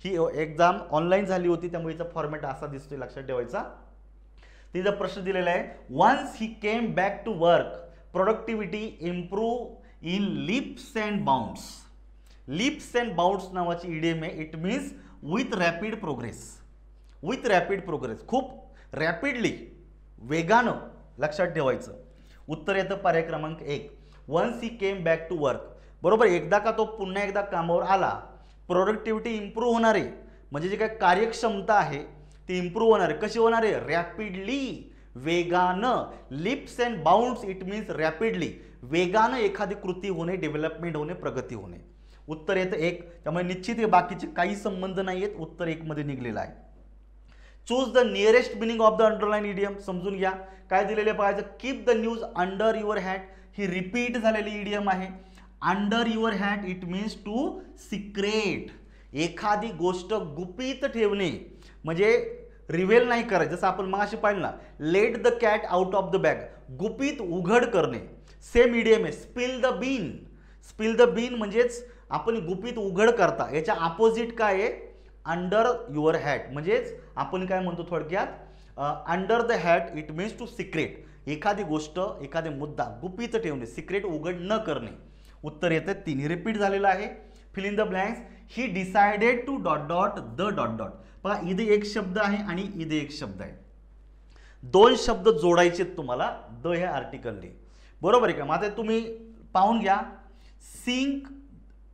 ही एक्झाम ऑनलाईन झाली होती, त्यामुळे हिचा फॉर्मॅट असा दिसतोय, लक्षात ठेवायचा. तिचा प्रश्न दिलेला आहे. Once he came back to work productivity improve in leaps and bounds. Leaps and bounds नावाची इडियम आहे. It means with rapid progress. With rapid progress, खूप रॅपिडली, वेगानं. लक्षात ठेवायचं. उत्तर येतं पर्याय क्रमांक 1. Once he came back to work. बरोबर. एकदा का तो पुन्हा एकदा कामावर आला, प्रोडक्टिव्हिटी इम्प्रूव्ह होणार आहे, म्हणजे जी काही कार्यक्षमता आहे ती इम्प्रूव्ह होणार आहे. कशी होणार आहे, रॅपिडली, वेगानं. Lips and bounds it means rapidly, वेगानं एखादी कृती होणे, डेव्हलपमेंट होणे, प्रगती होणे. उत्तर येतं 1. त्यामुळे निश्चित हे बाकीचे काही संबंध नाही आहेत, उत्तर 1 मध्ये निघलेलं आहे. Choose the nearest meaning of the underline idiom. समजून घ्या काय दिलेले पाहायचं. Keep the news under your hat. ही रिपीट झालेली इडियम आहे. Under your hat it means to secret. एखादी गोष्ट गुपित ठेवणे, म्हणजे रिव्हेल नाही करायचं, जसं आपण मगाशी पाहिलं ना, let the cat out of the bag, गुपित उघड करणे. सेम इडियम आहे spill the bean. Spill the bean म्हणजेच आपण गुपित उघड करता. याच्या अपोजिट काय आहे, अंडर युअर हॅट. म्हणजेच आपण काय म्हणतो थोडक्यात, under the hat it means to secret. एखादी गोष्ट, एखादे मुद्दा गुपित ठेवणे, सिक्रेट उघड न करणे. उत्तर येतं 3. रिपीट झालेलं आहे. Fill in the blanks. He decided to dot dot the dot dot. बघा इथे एक शब्द आहे आणि इथे एक शब्द आहे. 2 शब्द जोडायचे तुम्हाला द ह्या आर्टिकलने. बरोबर आहे का? मग आता तुम्ही पाहून घ्या. सिंक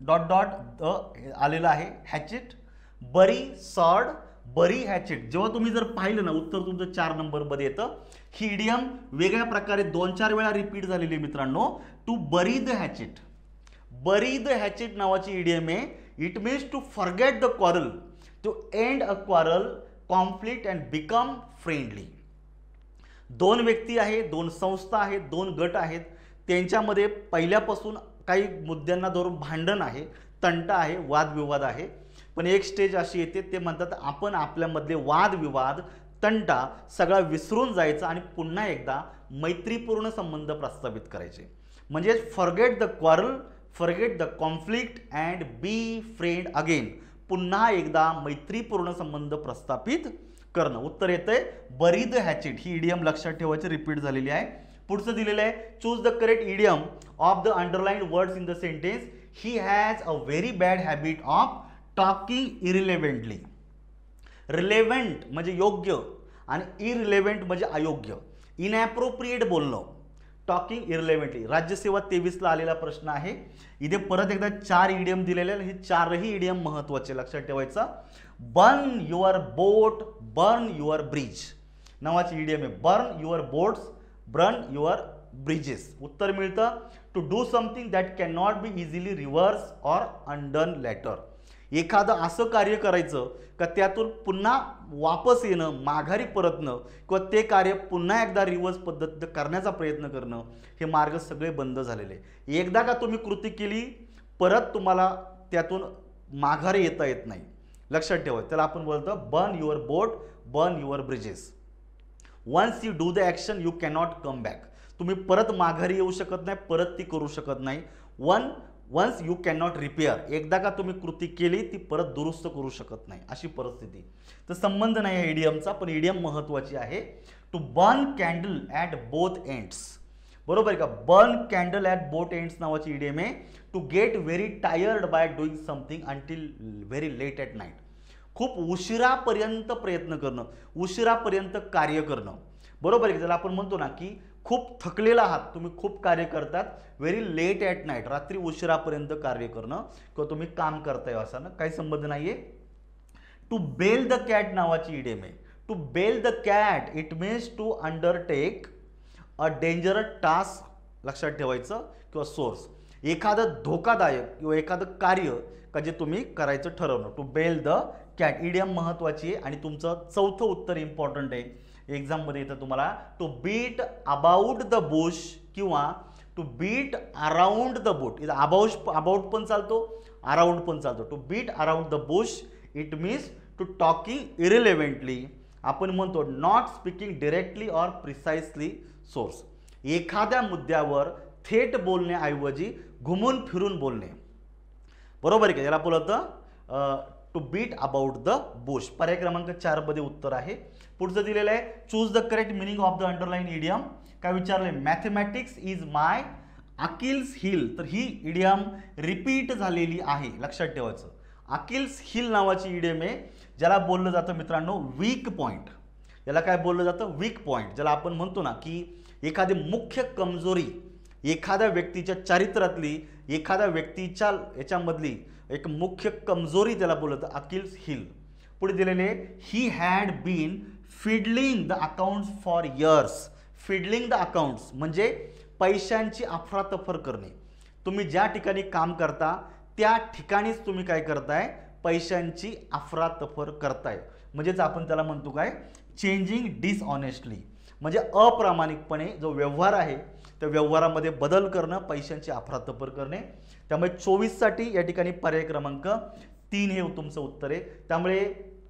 डॉट डॉट द आलेलं आहे. हॅचेट, बरी, सॉर्ड, बरी, हॅचेट. जेव्हा तुम्ही जर पाहिलं ना, उत्तर तुमचं 4 नंबरमध्ये येतं. ही इडियम वेगळ्या प्रकारे 2-4 वेळा रिपीट झालेली मित्रांनो. To bury the hatchet. Bury the hatchet नावाची इडियम आहे. It means to forget the quarrel, to end a quarrel, conflict and become friendly. 2 व्यक्ती आहे, 2 संस्था आहेत, 2 गट आहेत. त्यांच्यामध्ये पहिल्यापासून काही मुद्द्यांना धरून भांडण आहे, तंटा आहे, वादविवाद आहे. पण एक स्टेज अशी येते, ते म्हणतात आपण आपल्यामधले वादविवाद, तंटा सगळा विसरून जायचं आणि पुन्हा एकदा मैत्रीपूर्ण संबंध प्रस्थापित करायचे. म्हणजे forget the quarrel, forget the conflict and be friend again. पुन्हा एकदा मैत्रीपूर्ण संबंध प्रस्थापित करणं. उत्तर येतंय बरी द हॅचेट. ही इडियम लक्षात ठेवायची, रिपीट झालेली आहे. पुढचं दिलेलं आहे, choose the correct idiom of the underlined words in the sentence. He has a very bad habit of talking irrelevantly. Relevant म्हणजे योग्य आणि इरिलेव्हेंट म्हणजे अयोग्य. इनॲप्रोप्रिएट बोलणं, टॉकिंग इरिलेव्हेंटली. राज्यसेवा 23ला आलेला प्रश्न आहे. इथे परत एकदा 4 इडियम दिलेले आहेत. ही 4ही इडियम महत्त्वाचे, लक्षात ठेवायचं. Burn your boat, burn your bridge नावाची इडियम आहे. Burn your boats, burn your bridges. उत्तर मिळतं to do something that can not be easily reverse or undone later. एखादं असं कार्य करायचं का त्यातून पुन्हा वापस येणं, माघारी परतणं किंवा ते कार्य पुन्हा एकदा रिव्हर्स पद्धतीनं करण्याचा प्रयत्न करणं, हे मार्ग सगळे बंद झालेले. एकदा का तुम्ही कृती केली, परत तुम्हाला त्यातून माघारी येता येत नाही. लक्षात ठेवा. त्याला आपण बोलतो burn your boat, burn your bridges. Once you do the action you cannot come back. तुम्ही परत माघारी येऊ शकत नाही, परत ती करू शकत नाही. Once you cannot repair. एकदा का तुम्ही कृती केली, ती परत दुरुस्त करू शकत नाही, अशी परिस्थिती. तर संबंध नाही आहे इडियमचा, पण इडियम महत्त्वाची आहे. To burn candle at both ends. बरोबर आहे का? Burn candle at both ends नावाची इडियम आहे. To get very tired by doing something until very late at night. खूप उशिरापर्यंत प्रयत्न करणं, उशिरापर्यंत कार्य करणं. बरोबर आहे. ज्याला आपण म्हणतो ना की खूप थकलेला आहात, तुम्ही खूप कार्य करतात, व्हेरी लेट ॲट नाईट, रात्री उशिरापर्यंत कार्य करणं किंवा तुम्ही काम करताय असं ना, काही संबंध नाहीये. टू बेल द कॅट नावाची इडियम आहे. To bell the cat it means to undertake a dangerous task. लक्षात ठेवायचं. किंवा सोर्स, एखादं धोकादायक किंवा एखादं कार्य का जे तुम्ही करायचं ठरवणं. To bell the cat idiom महत्त्वाची आहे. आणि तुमचं 4थं उत्तर इम्पॉर्टंट आहे, एक्झाममध्ये येतं तुम्हाला. To beat about the bush किंवा to beat around the bush. इथं अबाउट पण चालतो, अराउंड पण चालतो. To beat around the bush it means to talking irrelevantly. आपण म्हणतो not speaking directly or precisely source. एखाद्या मुद्द्यावर थेट बोलण्याऐवजी घुमून फिरून बोलणे. बरोबर आहे का? याला बोलतं to beat about the bush. पर्याय क्रमांक 4 मध्ये उत्तर आहे. पुढचं दिलेलं आहे, choose the correct meaning of the underline idiom. काय विचारले? Mathematics is my Achilles heel. तर ही इडियम रिपीट झालेली आहे, लक्षात ठेवायचं. अकिल्स हिल नावाची इडियम आहे, ज्याला बोललं जातं मित्रांनो वीक पॉइंट. याला काय बोललं जातं? Weak point. ज्याला आपण म्हणतो ना की एखादी मुख्य कमजोरी, एखाद्या व्यक्तीच्या चारित्र्यातली, एखाद्या व्यक्तीच्या याच्यामधली एक मुख्य कमजोरी, त्याला बोललं जातं अकिल्स हिल. पुढे दिलेले, he had been fiddling the accounts for years. Fiddling the accounts म्हणजे पैशांची अफरातफर करणे. तुम्ही ज्या ठिकाणी काम करता त्या ठिकाणीच तुम्ही काय करताय? पैशांची अफरातफर करताय. म्हणजेच आपण त्याला म्हणतो काय? Changing dishonestly. म्हणजे अप्रामाणिकपणे जो व्यवहार आहे त्या व्यवहारामध्ये बदल करणं, पैशांची अफरातफर करणे. त्यामुळे 24 साठी या ठिकाणी पर्याय क्रमांक 3 हे तुमचं उत्तर आहे. त्यामुळे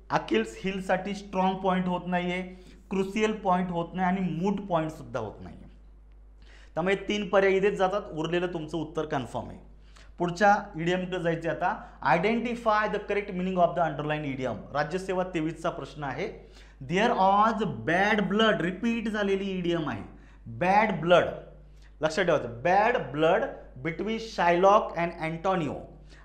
अकिल्स हिलसाठी स्ट्रॉंग पॉईंट होत नाहीये, क्रुशियल पॉईंट होत नाही आणि मूड पॉईंट सुद्धा होत नाहीये. त्यामुळे 3 पर्याय इथेच जातात, उरलेलं तुमचं उत्तर कन्फर्म आहे. पुढच्या इडियमकडे जायचे आता. Identify the correct meaning of the underline idiom. राज्यसेवा 23चा प्रश्न आहे. There was bad blood, repeat झालेली इडियम आहे. बॅड ब्लड लक्षात ठेवायचं, bad blood between Shylock and Antonio.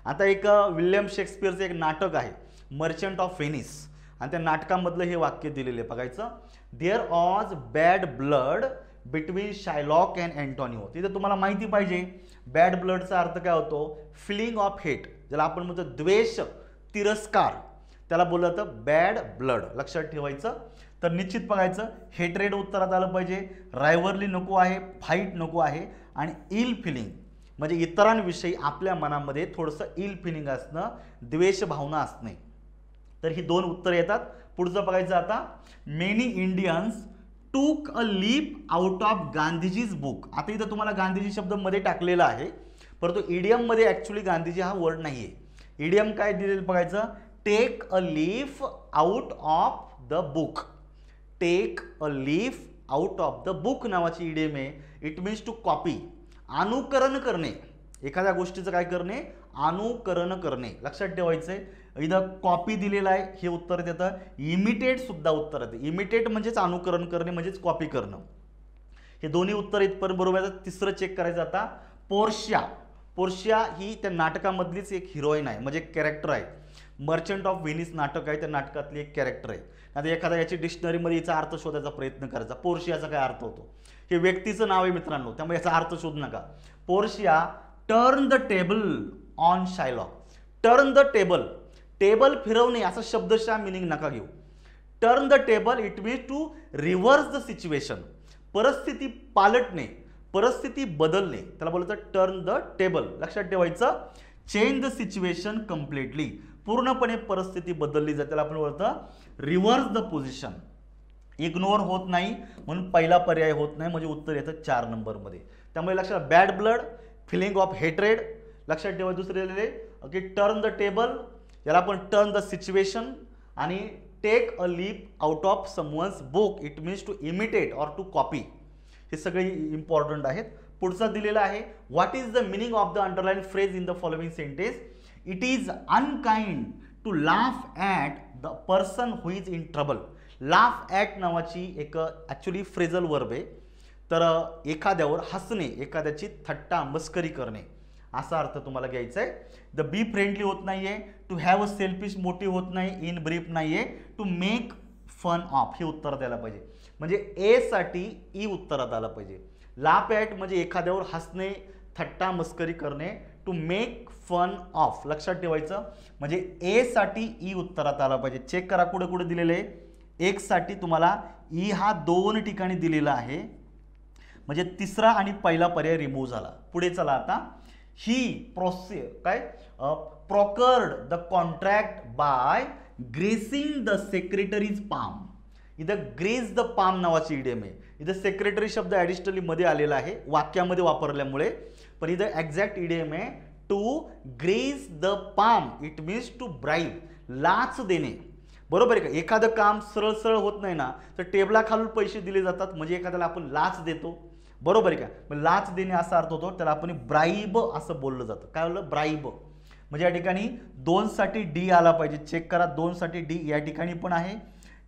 आता एक विल्यम शेक्सपियरचं एक नाटक आहे मर्चंट ऑफ व्हेनिस, आणि त्या नाटकामधलं हे वाक्य दिलेलं आहे बघायचं. There was bad blood between Shylock and Antonio. तिथे तुम्हाला माहिती पाहिजे बॅड ब्लडचा अर्थ काय होतो, फिलिंग ऑफ हेट, ज्याला आपण म्हणतो द्वेष, तिरस्कार, त्याला बोललं जातं बॅड ब्लड. लक्षात ठेवायचं. तर निश्चित बघायचं हेटरेड उत्तरात आलं पाहिजे, रायव्हरली नको आहे, फाईट नको आहे, आणि इल फिलिंग म्हणजे इतरांविषयी आपल्या मनामध्ये थोडंसं इल फिलिंग असणं, द्वेष भावना असणे. तर ही 2 उत्तरं येतात. पुढचं बघायचं आता. मेनी इंडियन्स टूक अ leap out of Gandhiji's book. आता इथं तुम्हाला गांधीजी शब्द मध्ये टाकलेला आहे, परंतु इडियम मध्ये ऍक्च्युली गांधीजी हा वर्ड नाहीये. इडियम काय दिलेलं बघायचं, take a leaf out of the book. Take a leaf out of the book नावाची इडियम आहे. इट मीन्स टू कॉपी, अनुकरण करणे, एखाद्या गोष्टीचं काय करणे, अनुकरण करणे. लक्षात ठेवायचंय. इथं कॉपी दिलेलं आहे, हे उत्तर देतं. इमिटेट सुद्धा उत्तर येते. इमिटेट म्हणजेच अनुकरण करणे, म्हणजेच कॉपी करणं. हे दोन्ही उत्तर इथपर्यंत बरोबर आहे. तिसरं चेक करायचं आता. पोर्शिया. पोर्शिया ही त्या नाटकामधलीच एक हिरोईन आहे, म्हणजे कॅरेक्टर आहे. मर्चंट ऑफ व्हेनिस नाटक आहे, त्या नाटकातली एक कॅरेक्टर आहे. आता एखाद्या याची डिक्शनरीमध्ये याचा अर्थ शोधायचा प्रयत्न करायचा. पोर्शियाचा काय अर्थ होतो, हे व्यक्तीचं नाव आहे मित्रांनो, त्यामुळे याचा अर्थ शोधू नका. Portia turn the table on Shylock. Turn the table, table फिरवणे असा शब्दशः मिनिंग नका घेऊ. Turn the table it means to reverse the situation, परिस्थिती पालटणे, परिस्थिती बदलणे, त्याला बोलतं टर्न द टेबल. लक्षात ठेवायचं. चेंज द सिच्युएशन कम्प्लिटली, पूर्णपणे परिस्थिती बदलली जाते, त्याला आपण बोलतं रिव्हर्स द पोझिशन. इग्नोर होत नाही म्हणून पहिला पर्याय होत नाही, म्हणजे उत्तर येतं 4 नंबरमध्ये. त्यामुळे लक्षात bad blood, feeling of hatred. लक्षात ठेवा. दुसरे की टर्न द टेबल, याला आपण टर्न द सिच्युएशन, आणि take a leap out of someone's book it means to imitate or to copy. हे सगळे इम्पॉर्टंट आहेत. पुढचा दिलेला आहे. What is the meaning of the underline phrase in the following sentence. It is unkind to laugh at the person who is in trouble. Laugh at नावाची एक actually phrasal verb आहे. तर एखाद्यावर हसणे, एखाद्याची थट्टा मस्करी करणे, असा अर्थ तुम्हाला घ्यायचा आहे. द बी फ्रेंडली होत नाहीये, to have a selfish motive होत नाही, इन ब्रीफ नाहीये, टू मेक फन ऑफ हे उत्तर द्यायला पाहिजे. म्हणजे ए साठी ई उत्तरात आलं पाहिजे. लाफ ॲट म्हणजे एखाद्यावर हसणे, थट्टा मस्करी करणे, टू मेक फन ऑफ. लक्षात ठेवायचं. म्हणजे ए साठी ई उत्तरात आला पाहिजे. चेक करा कुठे कुठे दिलेलं आहे. एक साठी तुम्हाला ई हा 2 ठिकाणी दिलेला आहे, म्हणजे तिसरा आणि पहिला पर्याय रिमूव्ह झाला. पुढे चला आता. He procured the contract by greasing the secretary's palm. इथं ग्रेस द पाम नावाची इडियम आहे. इथं सेक्रेटरी शब्द ॲडिशनली मध्ये आलेला आहे वाक्यामध्ये वापरल्यामुळे, पण इथं एक्झॅक्ट इडियम आहे to grease the palm. It means to bribe, लाच देणे. बरोबर आहे का. एखादं काम सरळ सरळ होत नाही ना, तर टेबलाखालून पैसे दिले जातात, म्हणजे एखाद्याला आपण लाच देतो. बरोबर आहे का. मग लाच देणे असा अर्थ होतो, त्याला आपण ब्राईब असं बोललं जातं. काय बोललं, ब्राईब. म्हणजे या ठिकाणी 2 साठी डी आला पाहिजे. चेक करा. 2 साठी डी या ठिकाणी पण आहे,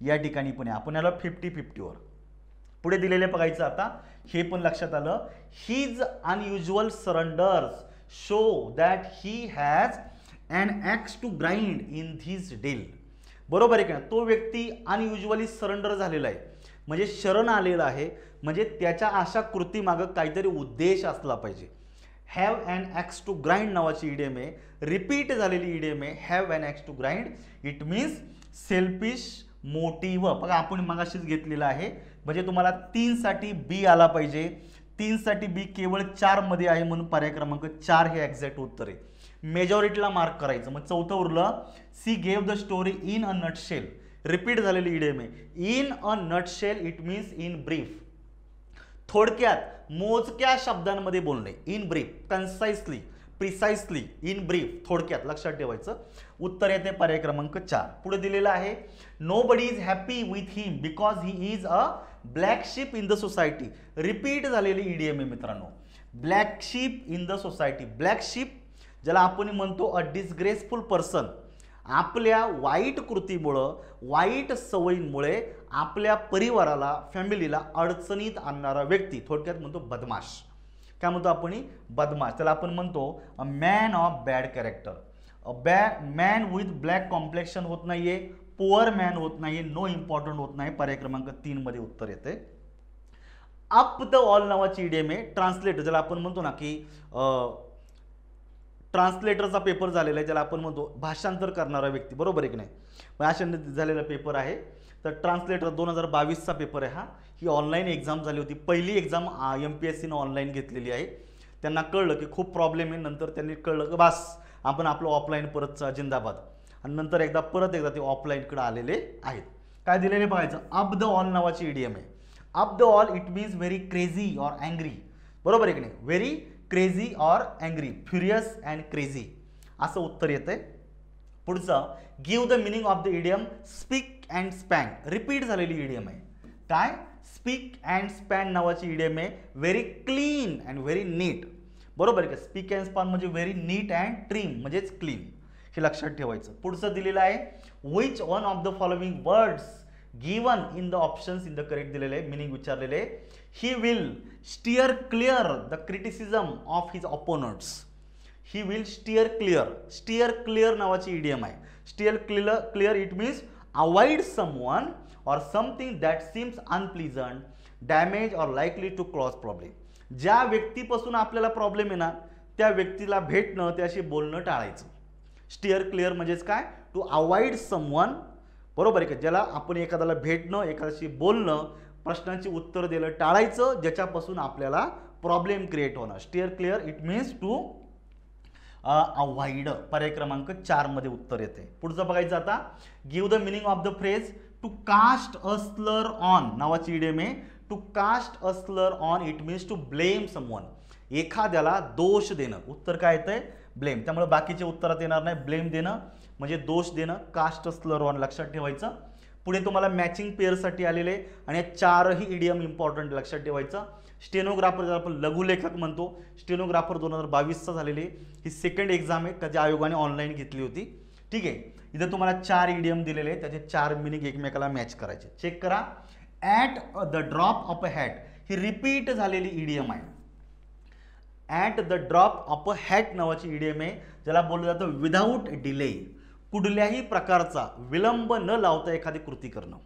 या ठिकाणी पण आहे. आपण याला 50-50 वर. पुढे दिलेले बघायचं आता. हे पण लक्षात आलं. His unusual surrenders show that he has an axe to grind in this deal. बरोबर आहे का. तो व्यक्ती अनयुज्युअली सरेंडर झालेला आहे, म्हणजे शरण आलेला आहे, म्हणजे त्याच्या अशा कृतीमागं काहीतरी उद्देश असला पाहिजे. Have an axe to grind नावाची इडियम आहे, रिपीट झालेली इडियम आहे. Have an axe to grind it means selfish motive. बघा आपण मगाशीच घेतलेला आहे, म्हणजे तुम्हाला 3 साठी बी आला पाहिजे. 3 साठी बी केवळ 4 मध्ये आहे, म्हणून पर्याय क्रमांक 4 हे एक्झॅक्ट उत्तर आहे. मेजॉरिटीला मार्क करायचं. मग चौथं उरलं. She gave the story in a nutshell. Repeat झालेली इडियम आहे. In a nutshell it means in brief, थोडक्यात मोजक्या शब्दांमध्ये बोलणे. In brief, concisely, precisely, in brief, थोडक्यात लक्षात ठेवायचं. उत्तर येते पर्याय क्रमांक 4. पुढे दिलेलं आहे nobody is happy with him because he is a black ship in the society. Repeat झालेली ईडीएम आहे मित्रांनो. Black ship in the society. Black ship ज्याला आपण म्हणतो अ डिसग्रेसफुल पर्सन. आपल्या वाईट कृतीमुळं, वाईट सवयींमुळे आपल्या परिवाराला, फॅमिलीला अडचणीत आणणारा व्यक्ती, थोडक्यात म्हणतो बदमाश. काय म्हणतो आपण? बदमाश. त्याला आपण म्हणतो a man of bad character. Man with black complexion होत नाहीये, पुअर मॅन होत नाहीये, नो इम्पॉर्टंट होत नाही. पर्याय क्रमांक 3 मध्ये उत्तर येते. अप द ऑल नावाची ईडीएम आहे. ट्रान्सलेटर ज्याला आपण म्हणतो ना की ट्रान्सलेटरचा पेपर झालेला आहे, ज्याला आपण म्हणतो भाषांतर करणारा व्यक्ती, बरोबर आहे की नाही? भाषांतर झालेला पेपर आहे. तर ट्रान्सलेटर 2022चा पेपर आहे हा. ही ऑनलाईन एक्झाम झाली होती. पहिली एक्झाम MPSCनं ऑनलाईन घेतलेली आहे. त्यांना कळलं की खूप प्रॉब्लेम आहे. नंतर त्यांनी कळलं की बस आपण आपलं ऑफलाईन परत जिंदाबाद. आणि नंतर परत एकदा ते ऑफलाईनकडे आलेले आहेत. काय दिलेले बघायचं. अप द ऑल नावाची ईडीएम आहे. Up the all it means very crazy or angry, बरोबर आहे की नाही? Very crazy or angry, furious and crazy असं उत्तर येतंय. पुढचं give the meaning of the idiom speak and span. Repeat झालेली इडियम आहे. काय? स्पीक अँड स्पॅन नावाची इडियम आहे. व्हेरी क्लीन अँड व्हेरी नीट, बरोबर आहे का? स्पीक अँड स्पॅन म्हणजे व्हेरी नीट अँड ट्रिम म्हणजेच क्लीन, हे लक्षात ठेवायचं. पुढचं दिलेलं आहे which one of the following words given in the options in the correct दिलेले आहे. मिनिंग विचारलेले आहे. He will steer clear the criticism of his opponents. He will steer clear. Steer clear नावाची ईडीएम आहे. Steer clear it means avoid someone or something that seems unpleasant, damage or likely to cause problem. ज्या व्यक्तीपासून आपल्याला problem आहे ना, त्या व्यक्तीला भेटणं, त्याशी बोलणं टाळायचं. स्टिअर क्लिअर म्हणजेच काय? टू अवॉइड समवन, बरोबर आहे का? ज्याला आपण एखाद्याला भेटणं, एखाद्याशी बोलणं, प्रश्नांची उत्तर दिलं टाळायचं, ज्याच्यापासून आपल्याला प्रॉब्लेम क्रिएट होणार. Steer clear it means to avoid. पर्याय क्रमांक 4 मध्ये उत्तर येते. पुढचं बघायचं आता. Give the meaning of the phrase to cast a slur on नावाची इडियम आहे. To cast a slur on it means to blame someone. एखाद्याला दोष देणं. उत्तर काय येतंय? ब्लेम. त्यामुळे बाकीचे उत्तरात येणार नाही. ब्लेम देणं म्हणजे दोष देणं. कास्ट अ स्लर ऑन लक्षात ठेवायचं. पुढे तुम्हाला मॅचिंग पेअरसाठी आलेले आणि या 4ही इडियम इम्पॉर्टंट लक्षात ठेवायचं. स्टेनोग्राफर ज्याला आपण लघुलेखक म्हणतो, स्टेनोग्राफर 2022चा झालेली ही सेकंड एक्झाम आहे, त्याच्या आयोगाने ऑनलाईन घेतली होती. ठीक आहे. इथं तुम्हाला 4 इडियम दिलेले आहेत, त्याचे 4 मिनिंग एकमेकाला मॅच करायचे. चेक करा. At the drop of a hat ही रिपीट झालेली इडियम आहे. At the drop of a hat नावाची इडियम आहे, ज्याला बोललं जातं विदाऊट डिले. कुठल्याही प्रकारचा विलंब न लावता एखादी कृती करणं.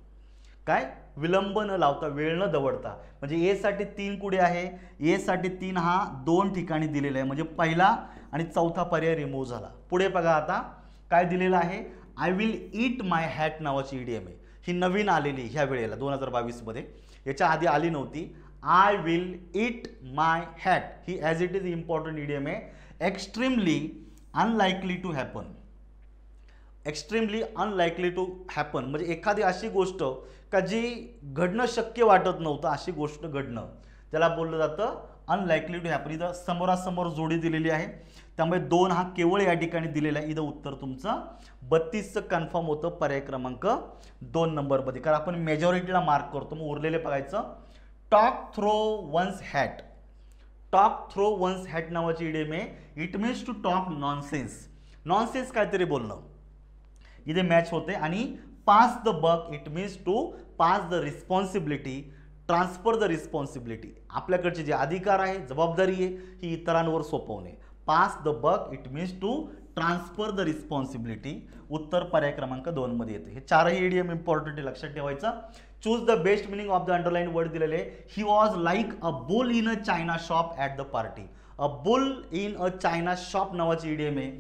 काय? विलंब न लावता, वेळ न दवडता. म्हणजे ए साठी 3 कुठे आहे? ए साठी 3 हा 2 ठिकाणी दिलेला आहे. म्हणजे पहिला आणि चौथा पर्याय रिमूव्ह झाला. पुढे बघा आता काय दिलेलं आहे. I will eat my hat नावाची इडियम आहे. ही नवीन आलेली ह्या वेळेला 2022 मध्ये, याच्या आधी आली नव्हती. I will eat my hat ही as it is important idiom आहे. Extremely unlikely to happen. Extremely unlikely to happen म्हणजे एखादी अशी गोष्ट का जी घडणं शक्य वाटत नव्हतं, अशी गोष्ट घडणं, त्याला बोललं जातं अनलाइकली टू हॅपन. इथं समोरासमोर जोडी दिलेली आहे, त्यामुळे 2 हा केवळ या ठिकाणी दिलेला आहे. इथं उत्तर तुमचं 32चं कन्फर्म होतं पर्याय क्रमांक 2 नंबरमध्ये. कारण आपण मेजॉरिटीला मार्क करतो. मग उरलेले बघायचं. Talk through one's hat. Talk through one's hat नावाची इडियम आहे. It means to talk nonsense. Nonsense काहीतरी बोलणं, इथे मॅच होते. आणि pass the buck it means to pass the responsibility, transfer the responsibility. आपल्याकडचे जे अधिकार आहे, जबाबदारी आहे, ही इतरांवर सोपवणे. Pass the buck it means to transfer the responsibility. उत्तर पर्याय क्रमांक 2 मध्ये येते. हे 4ही इडियम इम्पॉर्टंट आहे, लक्षात ठेवायचं. Choose the best meaning of the underline word दिलेले. He was like a bull in a china shop at the party. A bull in a china shop नावाची इडियम आहे.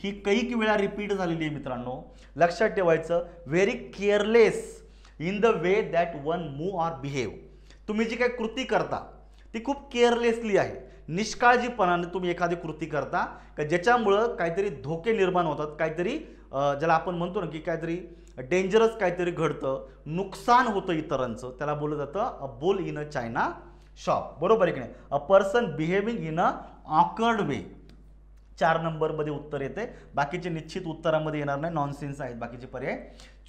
ही कैक वेळा रिपीट झालेली आहे मित्रांनो, लक्षात ठेवायचं. Very careless in the way that one move or behave. तुम्ही जी काही कृती करता ती खूप केअरलेसली आहे, निष्काळजीपणाने तुम्ही एखादी कृती करता का ज्याच्यामुळं काहीतरी धोके निर्माण होतात, काहीतरी ज्याला आपण म्हणतो ना की काहीतरी डेंजरस काहीतरी घडतं, नुकसान होतं इतरांचं, त्याला बोललं जातं a bull in a china shop. बरोबर आहे की नाही? A person behaving in a awkward way. 4 नंबरमध्ये उत्तर येते. बाकीचे निश्चित उत्तरामध्ये येणार नाही, नॉनसेन्स आहेत बाकीचे पर्याय.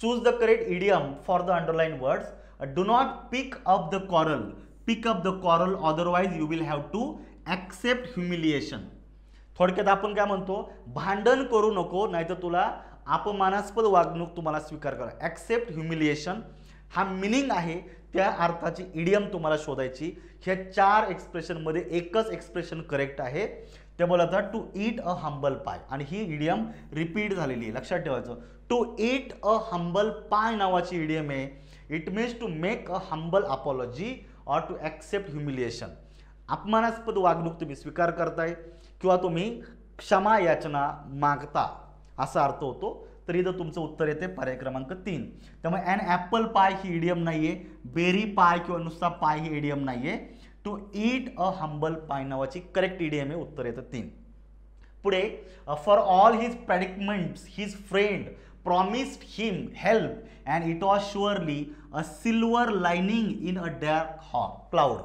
Choose the correct idiom for the underline words. Do not pick up the quarrel. Pick up the quarrel otherwise you will have to accept humiliation. थोडक्यात आपण काय म्हणतो, भांडण करू नको नाहीतर तुला अपमानास्पद वागणूक तुम्हाला स्वीकार करा. ॲक्सेप्ट ह्युमिलिएशन हा मिनिंग आहे, त्या अर्थाची इडियम तुम्हाला शोधायची. ह्या 4 एक्सप्रेशनमध्ये एकच एक्सप्रेशन करेक्ट आहे, ते बोलतात टू ईट अ हंबल पाय. आणि ही इडियम रिपीट झालेली आहे, लक्षात ठेवायचं. To eat a humble pie नावाची इडियम आहे. It means to make a humble apology or to accept humiliation. अपमानास्पद वागणूक तुम्ही स्वीकार करताय किंवा तुम्ही क्षमा याचना मागता असा अर्थ होतो. तर इथं तुमचं उत्तर येते पर्याय क्रमांक 3. त्यामुळे ॲन ॲपल पाय ही इडियम नाहीये, बेरी पाय किंवा नुसता पाय ही इडियम नाहीये. To eat a humble pie नावाची करेक्ट इडियम आहे, उत्तर येतं 3. पुढे for all his predicaments his friend promised him help and it was surely a silver lining in a dark cloud.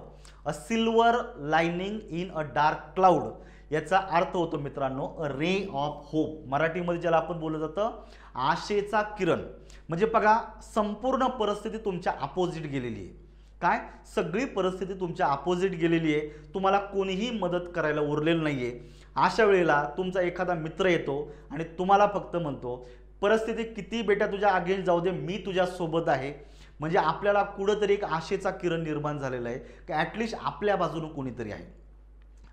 A silver lining in a dark cloud याचा अर्थ होतो मित्रांनो अ ray of hope. मराठीमध्ये ज्याला आपण बोललं जातं आशेचा किरण. म्हणजे बघा, संपूर्ण परिस्थिती तुमच्या अपोजिट गेलेली आहे. काय, सगळी परिस्थिती तुमच्या अपोजिट गेलेली आहे, तुम्हाला कोणीही मदत करायला उरलेलं नाहीये. अशा वेळेला तुमचा एखादा मित्र येतो आणि तुम्हाला फक्त म्हणतो, परिस्थिती किती बेटा तुझ्या अगेन्स्ट जाऊ दे, मी तुझ्या सोबत आहे. म्हणजे आपल्याला कुठंतरी एक आशेचा किरण निर्माण झालेला आहे की ॲटलिस्ट आपल्या बाजूने कोणीतरी आहे.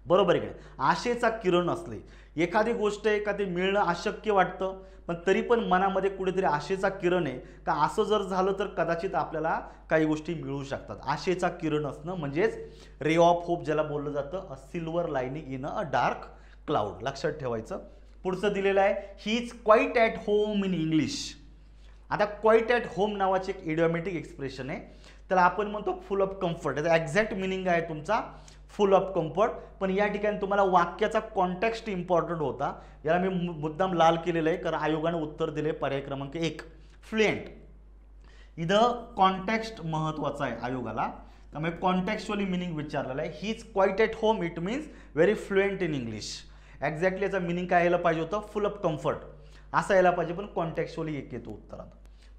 बरोबर आहे का? आशेचा किरण असले, एखादी गोष्ट आहे का ते मिळणं अशक्य वाटतं, पण तरी पण मनामध्ये कुठेतरी आशेचा किरण आहे का असं जर झालं तर कदाचित आपल्याला काही गोष्टी मिळू शकतात. आशेचा किरण असणं म्हणजेच रे ऑफ होप ज्याला बोललं जातं, अ silver lining in a dark cloud. लक्षात ठेवायचं. पुढचं दिलेलं आहे he is quite at home in English. आता क्वाईट ॲट होम नावाचे एक इडियोमॅटिक एक्सप्रेशन आहे, त्याला आपण म्हणतो फुल ऑफ कम्फर्ट. याचा एक्झॅक्ट मिनिंग आहे तुमचा फुल ऑफ कम्फर्ट. पण या ठिकाणी तुम्हाला वाक्याचा कॉन्टेक्स्ट इम्पॉर्टंट होता, याला मी मुद्दाम लाल केलेलं आहे कारण आयोगाने उत्तर दिले पर्याय क्रमांक 1 फ्लुएंट. इथं कॉन्टेक्स्ट महत्त्वाचा आहे आयोगाला, त्यामुळे कॉन्टेक्स्चुअली मिनिंग विचारलेलं आहे. He is quite at home it means very fluent in English. Exactly याचा मिनिंग काय यायला पाहिजे होतं, फुल ऑफ कम्फर्ट असं यायला पाहिजे, पण कॉन्टेक्स्चुअली एक येतो उत्तरात.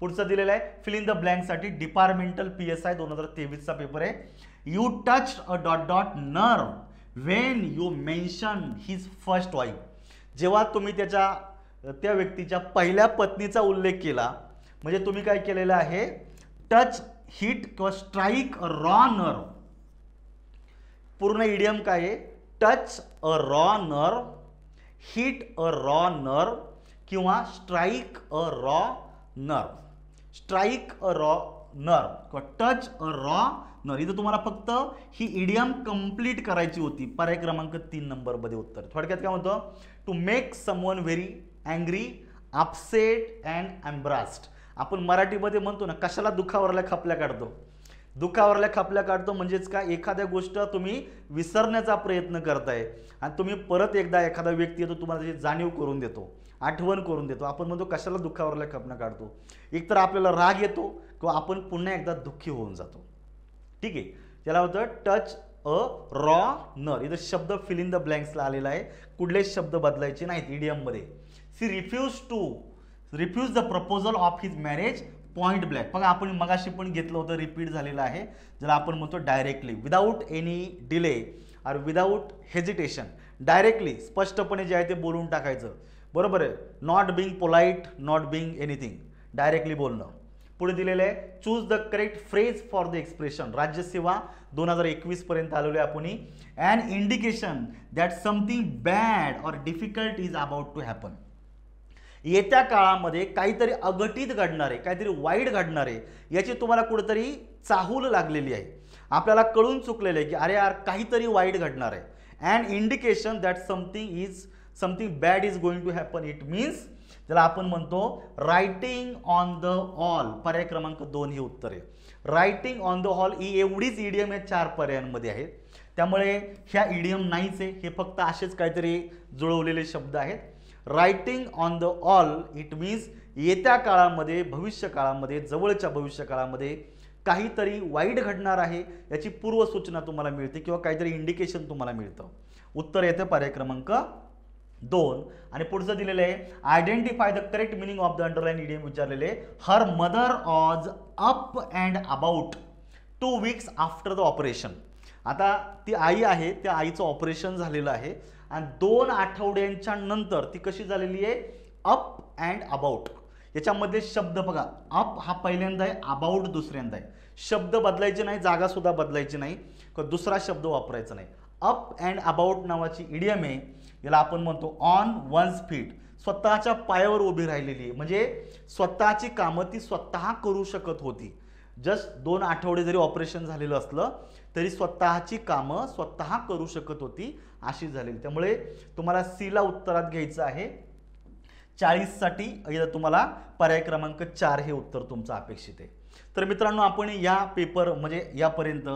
पुढचं दिलेलं आहे फिल इन द ब्लँकसाठी डिपार्टमेंटल PSI 2023चा पेपर आहे. You touch a dot dot nerve when you mention his first wife. जेव्हा तुम्ही त्या व्यक्तीच्या पहिल्या पत्नीचा उल्लेख केला, म्हणजे तुम्ही काय केलेलं आहे, टच हिट किंवा स्ट्राईक अ रॉ नर्व. पूर्ण इडियम काय आहे, touch a raw nerve, hit a raw nerve किंवा strike a raw nerve. Strike a raw nerve किंवा टच अ रॉ नर्व. इथं तुम्हाला फक्त ही इडियम कंप्लीट करायची होती. पर्याय क्रमांक 3 नंबरमध्ये उत्तर. थोडक्यात काय म्हणतो, to make someone very angry, upset and embarrassed. आपण मराठीमध्ये म्हणतो ना, कशाला दुखावरल्या खपल्या काढतो. दुखावरल्या खपल्या काढतो म्हणजेच काय, एखाद्या गोष्ट तुम्ही विसरण्याचा प्रयत्न करताय आणि तुम्ही परत एकदा एखादा व्यक्ती येतो तुम्हाला त्याची जाणीव करून देतो, आठवण करून देतो. आपण म्हणतो कशाला दुखावरल्या खपल्या काढतो. एकतर आपल्याला राग येतो किंवा आपण पुन्हा एकदा दुःखी होऊन जातो. ठीक आहे, त्याला होतं टच अ रॉ नर. इथं शब्द फिल इन द ब्लँक्सला आलेला आहे, कुठलेच शब्द बदलायचे नाहीत इडियममध्ये. She refuse the proposal of his marriage point blank. बघा आपण मगाशी पण घेतलं होतं, रिपीट झालेलं आहे, ज्याला आपण म्हणतो directly, without any delay or without hesitation. Directly स्पष्टपणे जे आहे ते बोलून टाकायचं. बरोबर आहे, not being polite, not being anything, directly बोलणं. पुढे दिलेलं आहे choose the correct phrase for the expression. राज्यसेवा 2021 पर्यंत आलेलो आहे आपण. And indication that something bad or difficult is about to happen. येत्या काळामध्ये काहीतरी अघटित घडणार आहे, काहीतरी वाईट घडणार आहे, याची तुम्हाला कुठेतरी चाहूल लागलेली आहे. आपल्याला कळून चुकलेलं आहे की अरे यार काहीतरी वाईट घडणार आहे. And indication that something bad is going to happen. It means ज्याला आपण म्हणतो रायटिंग ऑन द ऑल. पर्याय क्रमांक 2 हे उत्तर आहे. रायटिंग ऑन द हॉल ही एवढीच इडियम या 4 पर्यायांमध्ये आहेत, त्यामुळे ह्या इडियम नाहीच आहे, हे फक्त असेच काहीतरी जुळवलेले शब्द आहेत. Writing on the all it means येत्या काळामध्ये, भविष्य काळामध्ये, जवळच्या भविष्य काळामध्ये काहीतरी वाईट घडणार आहे याची पूर्वसूचना तुम्हाला मिळते किंवा काहीतरी इंडिकेशन तुम्हाला मिळतं. उत्तर येतं पर्याय क्रमांक 2 आणि पुढचं दिलेलं आहे identify the correct meaning of the underline idiom विचारलेले her mother was up and about 2 weeks after the operation. आता ती आई आहे, त्या आईचं ऑपरेशन झालेलं आहे आणि 2 आठवड्यांच्या नंतर ती कशी झालेली आहे, अप अँड अबाउट. याच्यामध्ये शब्द बघा, अप हा पहिल्यांदा आहे, अबाउट दुसऱ्यांदा आहे. शब्द बदलायचे नाही, जागा सुद्धा बदलायची नाही, दुसरा शब्द वापरायचा नाही. अप अँड अबाउट नावाची इडियम आहे, याला आपण म्हणतो ऑन वन्स फीट, स्वतःच्या पायावर उभी राहिलेली आहे. म्हणजे स्वतःची कामं ती स्वतः करू शकत होती. जस्ट 2 आठवडे जरी ऑपरेशन झालेलं असलं तरी स्वतःची कामं स्वतः करू शकत होती, अशी झालेली. त्यामुळे तुम्हाला सी ला उत्तरात घ्यायचं आहे. 40 साठी इथं तुम्हाला पर्याय क्रमांक 4 हे उत्तर तुमचं अपेक्षित आहे. तर मित्रांनो, आपण या पेपर म्हणजे यापर्यंत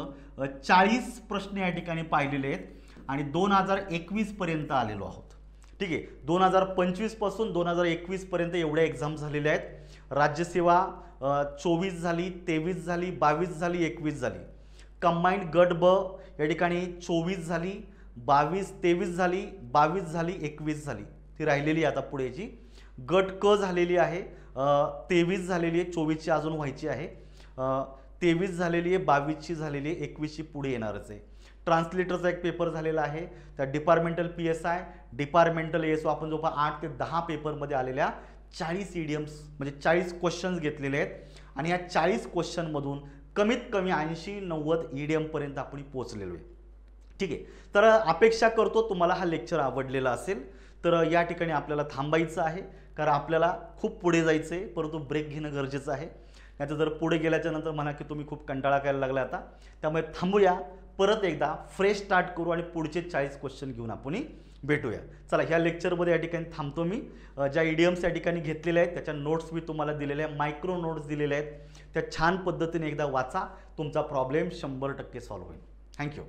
40 प्रश्न या ठिकाणी पाहिलेले आहेत आणि 2021 पर्यंत आलेलो आहोत. ठीक आहे, 2025 पासून 2021 पर्यंत एवढ्या एक्झाम झालेल्या आहेत. राज्यसेवा 24 झाली, 23 झाली, 22 झाली, 21 झाली. कंबाईंड गट ब या ठिकाणी 24 झाली, 23 झाली, 22 झाली, 21 झाली, ती राहिलेली आता पुढेची. गट क झालेली आहे, 23 झालेली आहे, 24ची अजून व्हायची आहे, 23 झालेली आहे, 22ची झालेली आहे, 21ची पुढे येणारच आहे. ट्रान्सलेटरचा एक पेपर झालेला आहे, त्या डिपार्टमेंटल PSI, डिपार्टमेंटल ASO आपण जवळपास 8 ते 10 पेपरमध्ये आलेल्या 40 इडियम्स म्हणजे 40 क्वेश्चन्स घेतलेले आहेत आणि या 40 क्वेश्चनमधून कमीत कमी 80-90 इडियमपर्यंत आपण पोहोचलेलो आहे. ठीक आहे, तर अपेक्षा करतो तुम्हाला हा लेक्चर आवडलेला असेल. तर या ठिकाणी आपल्याला थांबायचं आहे, कारण आपल्याला खूप पुढे जायचं आहे, परंतु ब्रेक घेणं गरजेचं आहे. नाहीतर जर पुढे गेल्याच्या नंतर म्हणा की तुम्ही खूप कंटाळा करायला लागला आता. त्यामुळे थांबूया, परत एकदा फ्रेश स्टार्ट करू आणि पुढचे 40 क्वेश्चन घेऊन आपण भेटूया. चला, ह्या लेक्चरमध्ये या ठिकाणी थांबतो मी. ज्या इडियम्स या ठिकाणी घेतलेल्या आहेत त्याच्या नोट्स मी तुम्हाला दिलेल्या आहेत, मायक्रो नोट्स दिलेल्या आहेत, त्या छान पद्धतीने एकदा वाचा, तुमचा प्रॉब्लेम 100% सॉल्व्ह होईल. थँक्यू.